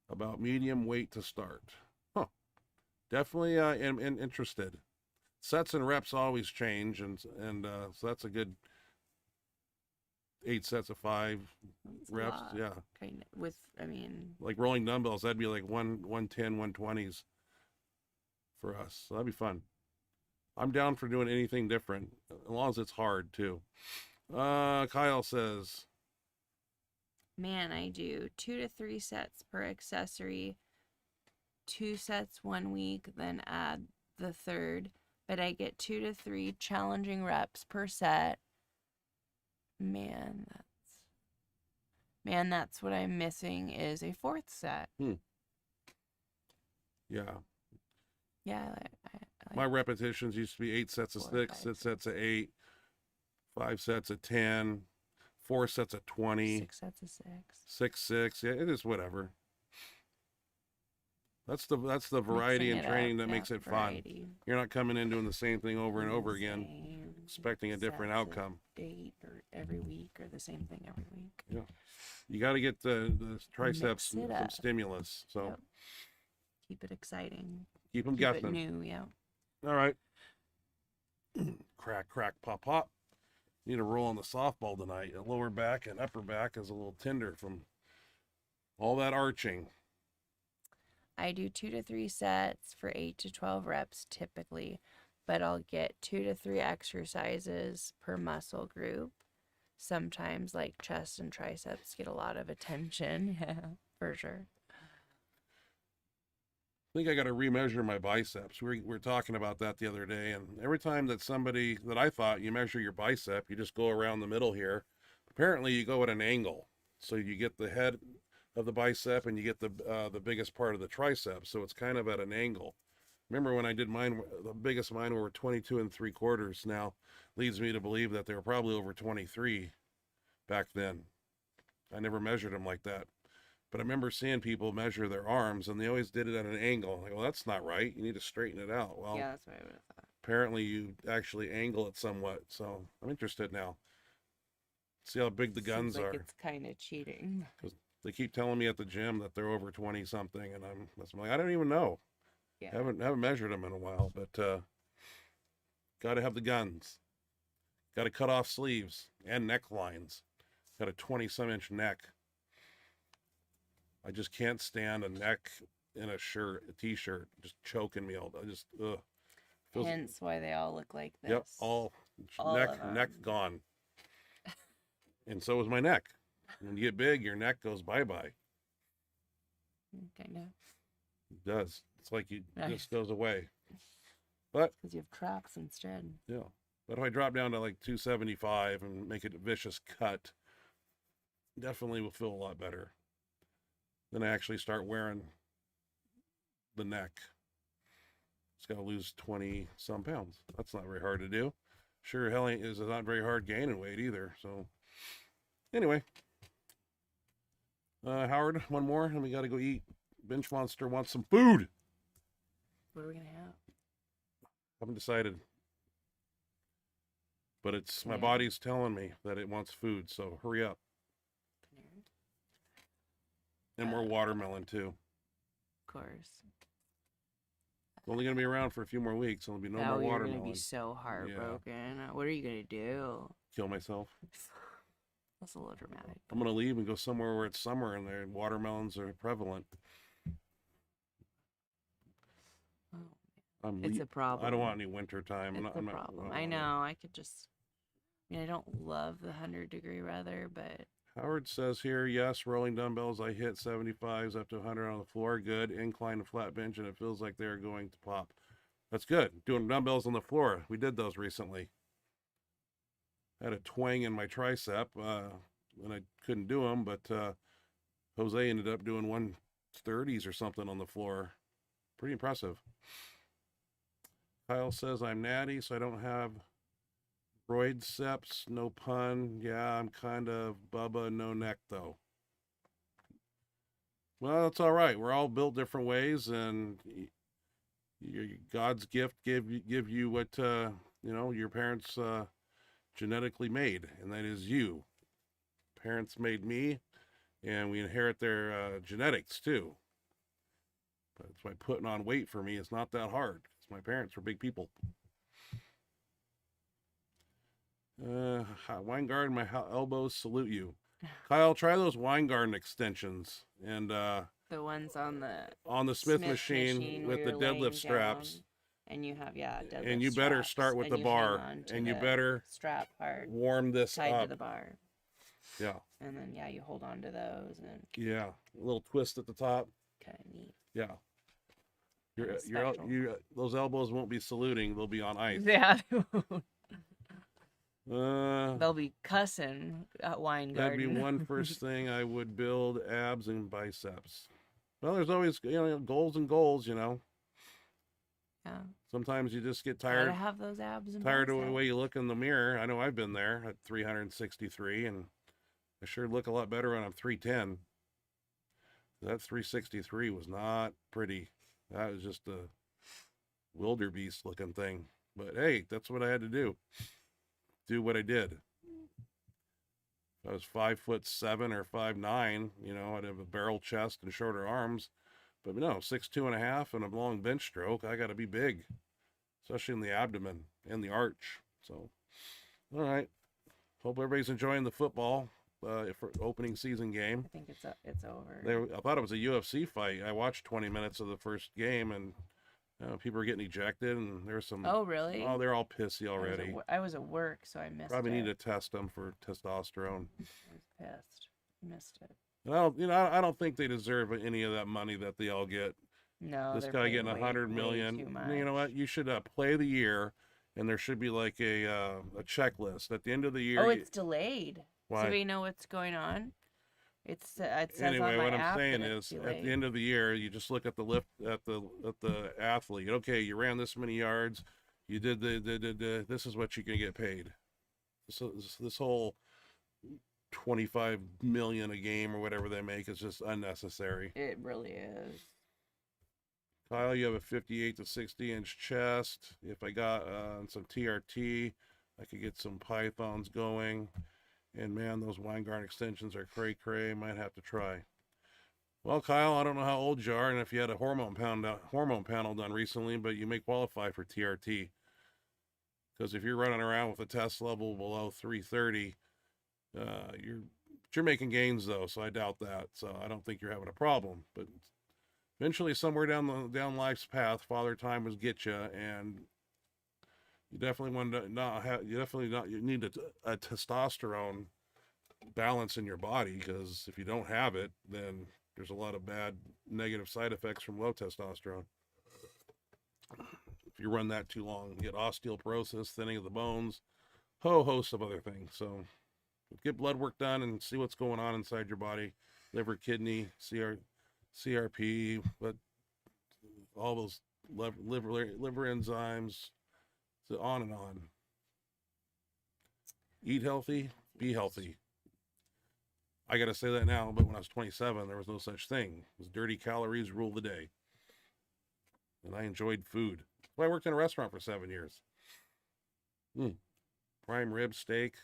A: About medium weight to start. Huh. Definitely am interested. Sets and reps always change, and so that's a good 8 sets of 5
B: That's
A: reps.
B: a lot,
A: Yeah.
B: kind of, with, I mean,
A: Like rolling dumbbells, that'd be like 110, 120s for us. So that'd be fun. I'm down for doing anything different, as long as it's hard too. Kyle says,
B: man, I do 2 to 3 sets per accessory, 2 sets 1 week, then add the third, but I get 2 to 3 challenging reps per set. Man, that's what I'm missing is a 4th set.
A: yeah.
B: Yeah,
A: My repetitions used to be 8 sets of
B: 4 or
A: 6,
B: 5
A: 6 sets of 8, 5 sets of 10, 4 sets of 20,
B: 6 sets of 6.
A: 6, 6. Yeah, it is whatever. That's the variety
B: Mixing
A: and
B: it
A: training
B: up,
A: that
B: yeah,
A: makes it
B: variety.
A: fun. You're not coming in doing the same thing over and
B: Doing
A: over
B: the
A: again,
B: same
A: expecting a different
B: sets of
A: outcome.
B: 8 or every week, or the same thing every week.
A: Yeah. You got to get the triceps
B: Mix it
A: some
B: up.
A: stimulus. So
B: Yep. Keep it exciting.
A: keep them
B: Keep it
A: guessing.
B: new, yeah.
A: All right. Crack, crack, pop, pop. Need a roll on the softball tonight. The lower back and upper back is a little tender from all that arching.
B: I do 2 to 3 sets for 8 to 12 reps typically, but I'll get 2 to 3 exercises per muscle group. Sometimes, like, chest and triceps get a lot of attention. Yeah, for sure.
A: I think I got to remeasure my biceps. We were talking about that the other day, and every time that somebody that I thought you measure your bicep, you just go around the middle here. Apparently, you go at an angle, so you get the head of the bicep and you get the biggest part of the tricep, so it's kind of at an angle. Remember when I did mine, the biggest mine were 22 3/4. Now leads me to believe that they were probably over 23 back then. I never measured them like that. But I remember seeing people measure their arms, and they always did it at an angle. Like, well, that's not right. You need to straighten it out. Well,
B: Yeah, that's what I would have thought.
A: apparently you actually angle it somewhat. So I'm interested now. See how big the guns
B: Seems like
A: are.
B: it's kind of cheating.
A: They keep telling me at the gym that they're over 20 something, and I'm like, I don't even know.
B: Yeah.
A: Haven't measured them in a while, but got to have the guns. Got to cut off sleeves and necklines. Got a 20-some inch neck. I just can't stand a neck in a t-shirt, just choking me all. I just feels,
B: Hence why they all look like this.
A: yep, all
B: All of
A: neck
B: them.
A: gone. And so is my neck. When you get big, your neck goes bye-bye.
B: Kind of.
A: It does. It's like you
B: Nice.
A: just goes away. But
B: Because you have traps instead.
A: yeah. But if I drop down to like 275 and make it a vicious cut, definitely will feel a lot better. Then I actually start wearing the neck. It's got to lose 20 some pounds. That's not very hard to do. Sure, hell is not very hard gaining weight either. So anyway, Howard, one more, and we got to go eat. Benchmonster wants some food.
B: What are we going to have?
A: Haven't decided. But it's my
B: Yeah.
A: body's telling me that it wants food, so hurry up.
B: Panera?
A: And more watermelon too.
B: Of course.
A: It's only gonna be around for a few more weeks. There'll be no more
B: You're
A: watermelon.
B: gonna be so heartbroken. What are you gonna do?
A: Kill myself.
B: That's a little dramatic.
A: I'm gonna leave and go somewhere where it's summer and their watermelons are prevalent.
B: Oh, it's a problem.
A: I don't want any winter time.
B: It's a
A: I'm not,
B: problem.
A: don't
B: I
A: want
B: know. I could just. mean, I don't love the 100-degree weather, but
A: Howard says here, yes, rolling dumbbells. I hit 75s up to 100 on the floor. Good. Incline and flat bench, and it feels like they're going to pop. That's good. Doing dumbbells on the floor. We did those recently. I had a twang in my tricep, and I couldn't do them, but Jose ended up doing 130s or something on the floor. Pretty impressive. Kyle says, I'm natty, so I don't have roidceps, no pun. Yeah, I'm kind of Bubba, no neck, though. Well, that's all right. We're all built different ways, and God's gift give you what your parents genetically made, and that is you. Parents made me, and we inherit their genetics too. But it's by putting on weight for me. It's not that hard. It's my parents were big people. Wine Garden, my elbows salute you. Kyle, try those Wine Garden extensions and
B: the ones on the
A: Smith machine with the deadlift straps.
B: And you have deadlift
A: and you better
B: straps,
A: start with
B: and
A: the
B: you
A: bar,
B: hang on to
A: and you
B: the
A: better
B: strap part
A: warm this
B: tied
A: up
B: to the bar.
A: Yeah.
B: And then you hold on to those and
A: Yeah, a little twist at the top.
B: kind of neat.
A: Yeah.
B: Kinda special.
A: Those elbows won't be saluting; they'll be on ice.
B: Yeah.
A: Uh,
B: They'll be cussing at Wine
A: that'd
B: Garden.
A: be one first thing I would build: abs and biceps. Well, there's always goals and goals.
B: Yeah.
A: Sometimes you just get
B: Gotta
A: tired
B: have those abs and
A: of the
B: biceps.
A: way you look in the mirror. I know I've been there at 363, and I sure look a lot better when I'm 310. That 363 was not pretty. That was just a wildebeest looking thing. But hey, that's what I had to do. Do what I did. If I was 5'7" or 5'9", I'd have a barrel chest and shorter arms. But no, 6'2.5" and a long bench stroke. I got to be big, especially in the abdomen and the arch. So, all right. Hope everybody's enjoying the football for opening season game.
B: I think it's over.
A: I thought it was a UFC fight. I watched 20 minutes of the first game, and people were getting ejected, and there's some.
B: Oh, really?
A: Oh, they're all pissy already.
B: I was at work, so I missed
A: Probably
B: it.
A: need to test them for testosterone.
B: I was pissed. Missed it.
A: And I don't think they deserve any of that money that they all get.
B: No,
A: This
B: they're
A: guy
B: paying
A: getting $100
B: way
A: million.
B: too much.
A: You know what? You should play of the year, and there should be like a checklist at the end of the year.
B: Oh, it's delayed.
A: Why?
B: So we know what's going on. It says
A: Anyway,
B: on my
A: what I'm
B: app
A: saying
B: that
A: is,
B: it's
A: at the end of the year, you just look at the lift at the athlete. Okay, you ran this many yards. You did the this is what you can get paid. So this whole 25 million a game or whatever they make is just unnecessary.
B: It really is.
A: Kyle, you have a 58 to 60 inch chest. If I got some TRT, I could get some pythons going. And man, those Wine Garden extensions are cray. Might have to try. Well, Kyle, I don't know how old you are, and if you had a hormone panel done recently, but you may qualify for TRT. Because if you're running around with a test level below 330, you're making gains though, so I doubt that. So I don't think you're having a problem. But eventually, somewhere down life's path, Father Time will get you, and you definitely want to not have. You need a testosterone balance in your body, because if you don't have it, then there's a lot of bad negative side effects from low testosterone. If you run that too long, you get osteoporosis, thinning of the bones, host of other things. So get blood work done and see what's going on inside your body, liver, kidney, CRP, but all those liver enzymes, so on and on. Eat healthy, be healthy. I got to say that now, but when I was 27, there was no such thing. It was dirty calories rule the day. And I enjoyed food. Well, I worked in a restaurant for 7 years. Prime rib steak,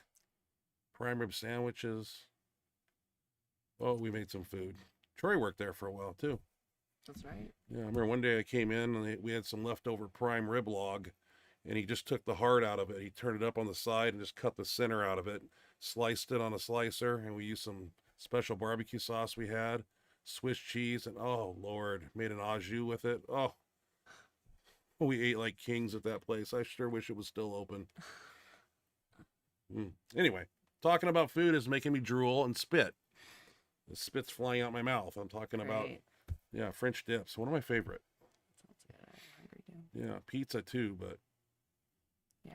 A: prime rib sandwiches. Oh, we made some food. Troy worked there for a while, too.
B: That's right.
A: Yeah, I remember one day I came in and we had some leftover prime rib log, and he just took the heart out of it. He turned it up on the side and just cut the center out of it, sliced it on a slicer, and we used some special barbecue sauce we had, Swiss cheese, and oh, Lord, made an au jus with it. Oh, we ate like kings at that place. I sure wish it was still open. Anyway, talking about food is making me drool and spit. The spit's flying out my mouth. I'm talking about,
B: Right.
A: yeah, French dips. One of my favorite.
B: Sounds good. I'm hungry too.
A: Yeah, pizza too, but
B: Yeah,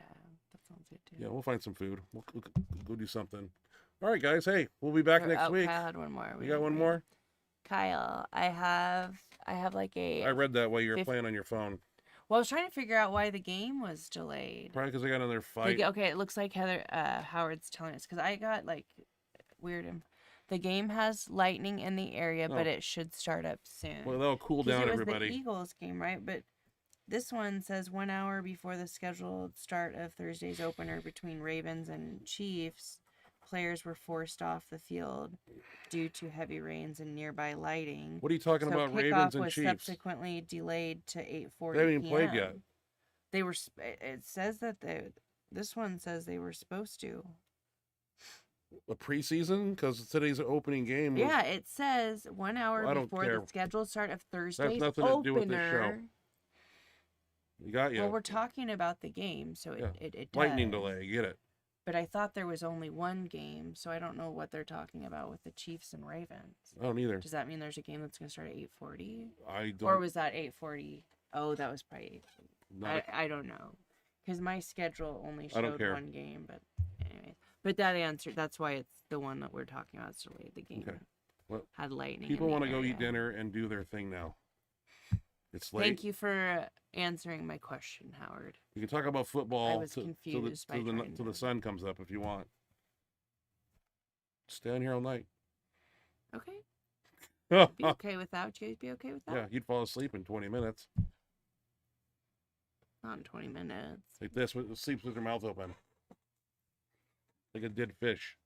B: that sounds good too.
A: yeah, we'll find some food. We'll go do something. All right, guys. Hey, we'll be back next week.
B: Kyle had one more.
A: You got one more?
B: Kyle, I have like a.
A: I read that while you were playing on your phone.
B: Well, I was trying to figure out why the game was delayed.
A: Probably because I got another fight.
B: Okay, it looks like Howard's telling us because I got like weird. The game has lightning in the area, but it should start up soon.
A: Well, that'll cool down, everybody.
B: It was the Eagles game, right? But this one says 1 hour before the scheduled start of Thursday's opener between Ravens and Chiefs, players were forced off the field due to heavy rains and nearby lighting.
A: What are you talking about, Ravens and
B: was
A: Chiefs?
B: Subsequently delayed to 8:40
A: They haven't even played yet.
B: They were. It says that this one says they were supposed to.
A: A preseason? Because today's opening game.
B: Yeah, it says 1 hour before the scheduled start of Thursday's
A: nothing to do with this show. You got you.
B: Well, we're talking about the game, so it does.
A: Lightning delay, get it.
B: But I thought there was only one game, so I don't know what they're talking about with the Chiefs and Ravens.
A: I don't either.
B: Does that mean there's a game that's going to start at 8:40?
A: I don't.
B: Or was that 8:40? Oh, that was probably 8:40. I don't know. Because my schedule only showed one game, but anyways. But that's why it's the one that we're talking about. It's delayed. The game had lightning.
A: People want to go eat dinner and do their thing now. It's late.
B: Thank you for answering my question, Howard.
A: You can talk about football
B: I was confused
A: till the sun comes up if you want. Stay on here all night.
B: Okay. Be okay with that? Would you guys be okay with that?
A: Yeah, you'd fall asleep in 20 minutes.
B: Not in 20 minutes.
A: Like this, sleeps with your mouth open. Like a dead fish.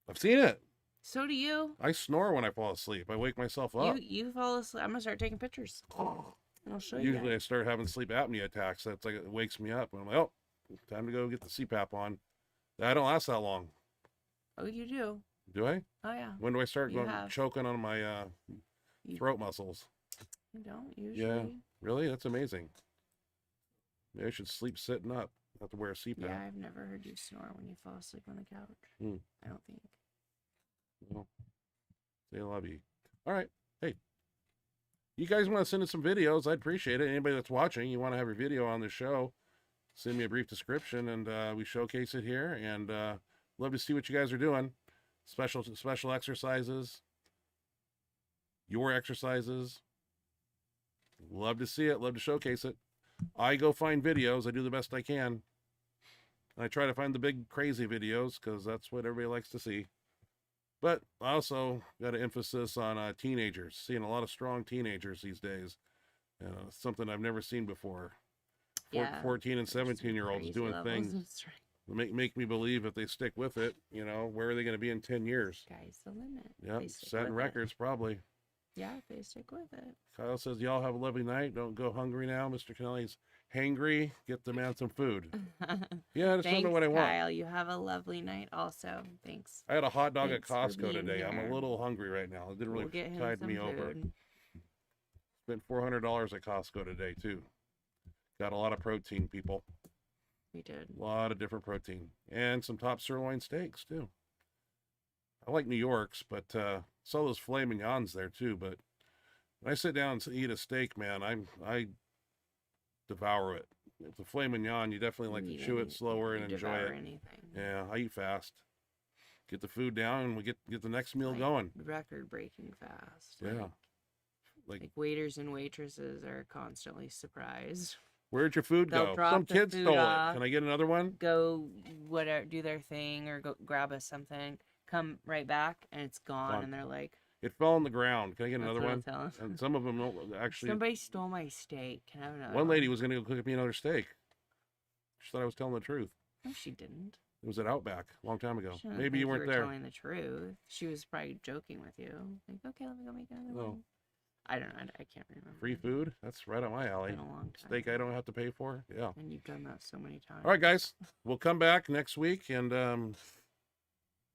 A: I've seen it.
B: So do you.
A: I snore when I fall asleep. I wake myself up.
B: You fall asleep. I'm going to start taking pictures. And I'll show you.
A: Usually I start having sleep apnea attacks. That's like it wakes me up. And I'm like, oh, time to go get the CPAP on. I don't last that long.
B: Oh, you do.
A: Do I?
B: Oh, yeah.
A: When do I start choking on my throat muscles?
B: You don't usually.
A: Yeah. Really? That's amazing. Maybe I should sleep sitting up. Have to wear a CPAP.
B: Yeah, I've never heard you snore when you fall asleep on the couch. I don't think.
A: Well, they love you. All right. Hey, you guys want to send us some videos? I'd appreciate it. Anybody that's watching, you want to have your video on the show, send me a brief description, and we showcase it here. And love to see what you guys are doing. Special exercises, your exercises. Love to see it. Love to showcase it. I go find videos. I do the best I can. I try to find the big crazy videos because that's what everybody likes to see. But I also got an emphasis on teenagers. Seeing a lot of strong teenagers these days. Something I've never seen before. 14 and 17-year-olds doing things that make me believe if they stick with it, where are they going to be in 10 years?
B: Sky's the limit.
A: Yeah, setting records probably.
B: Yeah, if they stick with it.
A: Kyle says, y'all have a lovely night. Don't go hungry now. Mr. Kennelly's hangry. Get the man some food. Yeah, just tell me what I want.
B: Kyle, you have a lovely night also. Thanks.
A: I had a hot dog at Costco today. I'm a little hungry right now. It didn't really tide me over. Spent $400 at Costco today, too. Got a lot of protein, people.
B: We did.
A: A lot of different protein. And some top sirloin steaks, too. I like New York's, but saw those filet mignons there, too. But when I sit down and eat a steak, man, I devour it. If the filet mignon, you definitely like to chew it slower and enjoy it. Yeah, I eat fast. Get the food down and we get the next meal going.
B: Record-breaking fast.
A: Yeah.
B: Like waiters and waitresses are constantly surprised.
A: Where'd your food go? Some kid stole it. Can I get another one?
B: Go whatever, do their thing or go grab us something. Come right back and it's gone. And they're like,
A: it fell on the ground. Can I get another one? And some of them don't actually.
B: Somebody stole my steak. Can I have another
A: one? Lady was going to go cook me another steak. She thought I was telling the truth.
B: No, she didn't.
A: It was at Outback a long time ago. Maybe you weren't there.
B: Telling the truth. She was probably joking with you. Like, okay, let me go make another one. I don't know. I can't remember.
A: Free food? That's right on my alley.
B: It's been a long time.
A: Steak I don't have to pay for? Yeah.
B: And you've done that so many times.
A: All right, guys. We'll come back next week and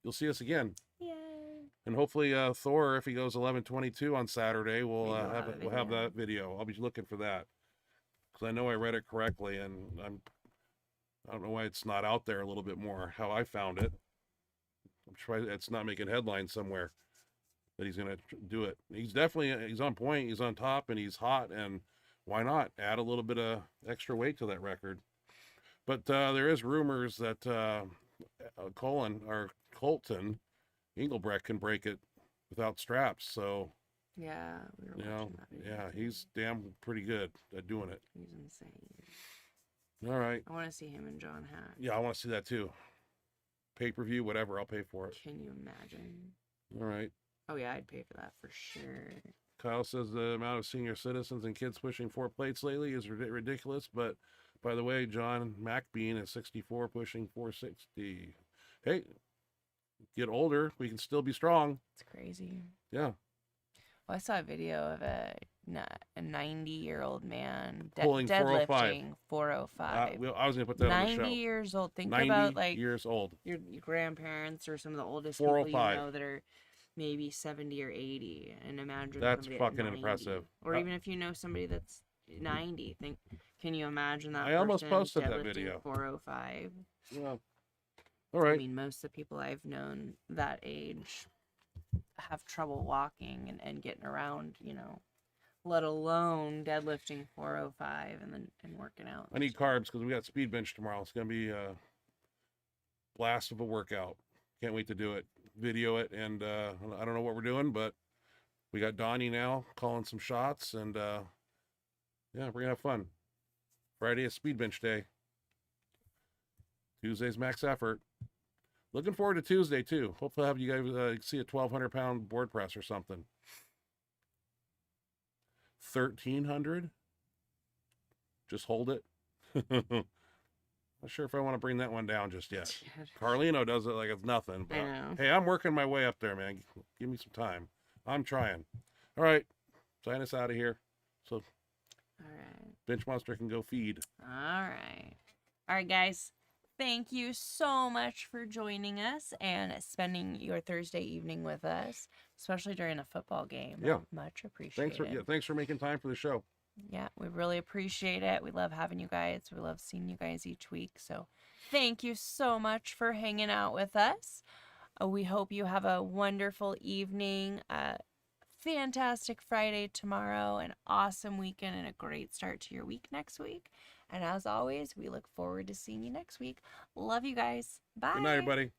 A: you'll see us again.
B: Yay.
A: And hopefully Thor, if he goes 11/22 on Saturday, we'll have that video. I'll be looking for that because I know I read it correctly, and I don't know why it's not out there a little bit more, how I found it. I'm sure it's not making headlines somewhere that he's going to do it. He's definitely, he's on point, he's on top, and he's hot, and why not add a little bit of extra weight to that record? But there is rumors that Colton Engelbrecht can break it without straps. So,
B: Yeah, we were
A: you know,
B: watching that video.
A: yeah, he's damn pretty good at doing it.
B: He's insane.
A: All right.
B: I want to see him and John Hack.
A: Yeah, I want to see that too. Pay-per-view, whatever, I'll pay for it.
B: Can you imagine?
A: All right.
B: Oh yeah, I'd pay for that for sure.
A: Kyle says the amount of senior citizens and kids pushing 4 plates lately is ridiculous. But by the way, John McBean is 64, pushing 460. Hey, get older, we can still be strong.
B: It's crazy.
A: Yeah.
B: Well, I saw a video of a 90-year-old man
A: Pulling 405.
B: deadlifting 405.
A: I was going to put that on the show.
B: 90 years old. Think
A: 90
B: about like
A: years old.
B: your grandparents or some of the oldest people you
A: 405.
B: know that are maybe 70 or 80, and imagine
A: That's
B: somebody at
A: fucking
B: 90.
A: impressive.
B: Or even if you know somebody that's 90, can you imagine that?
A: I almost
B: person
A: posted that
B: deadlifting
A: video.
B: 405.
A: Yeah. All right.
B: I mean, most of the people I've known that age have trouble walking and getting around, you know, let alone deadlifting 405 and working out.
A: I need carbs because we got speed bench tomorrow. It's going to be a blast of a workout. Can't wait to do it. Video it, and I don't know what we're doing, but we got Donnie now calling some shots, and yeah, we're going to have fun. Friday is speed bench day. Tuesday's max effort. Looking forward to Tuesday, too. Hopefully I'll have you guys see a 1,200-pound board press or something. 1,300? Just hold it. Not sure if I want to bring that one down just yet. Carlino does it like it's nothing. But,
B: I know.
A: hey, I'm working my way up there, man. Give me some time. I'm trying. All right. Sign us out of here. So
B: All right.
A: Benchmonster can go feed.
B: All right. All right, guys. Thank you so much for joining us and spending your Thursday evening with us, especially during a football game.
A: Yeah.
B: Much appreciated.
A: Thanks for making time for the show.
B: Yeah, we really appreciate it. We love having you guys. We love seeing you guys each week. So thank you so much for hanging out with us. We hope you have a wonderful evening, a fantastic Friday tomorrow, an awesome weekend, and a great start to your week next week. And as always, we look forward to seeing you next week. Love you guys. Bye.
A: Good night, everybody.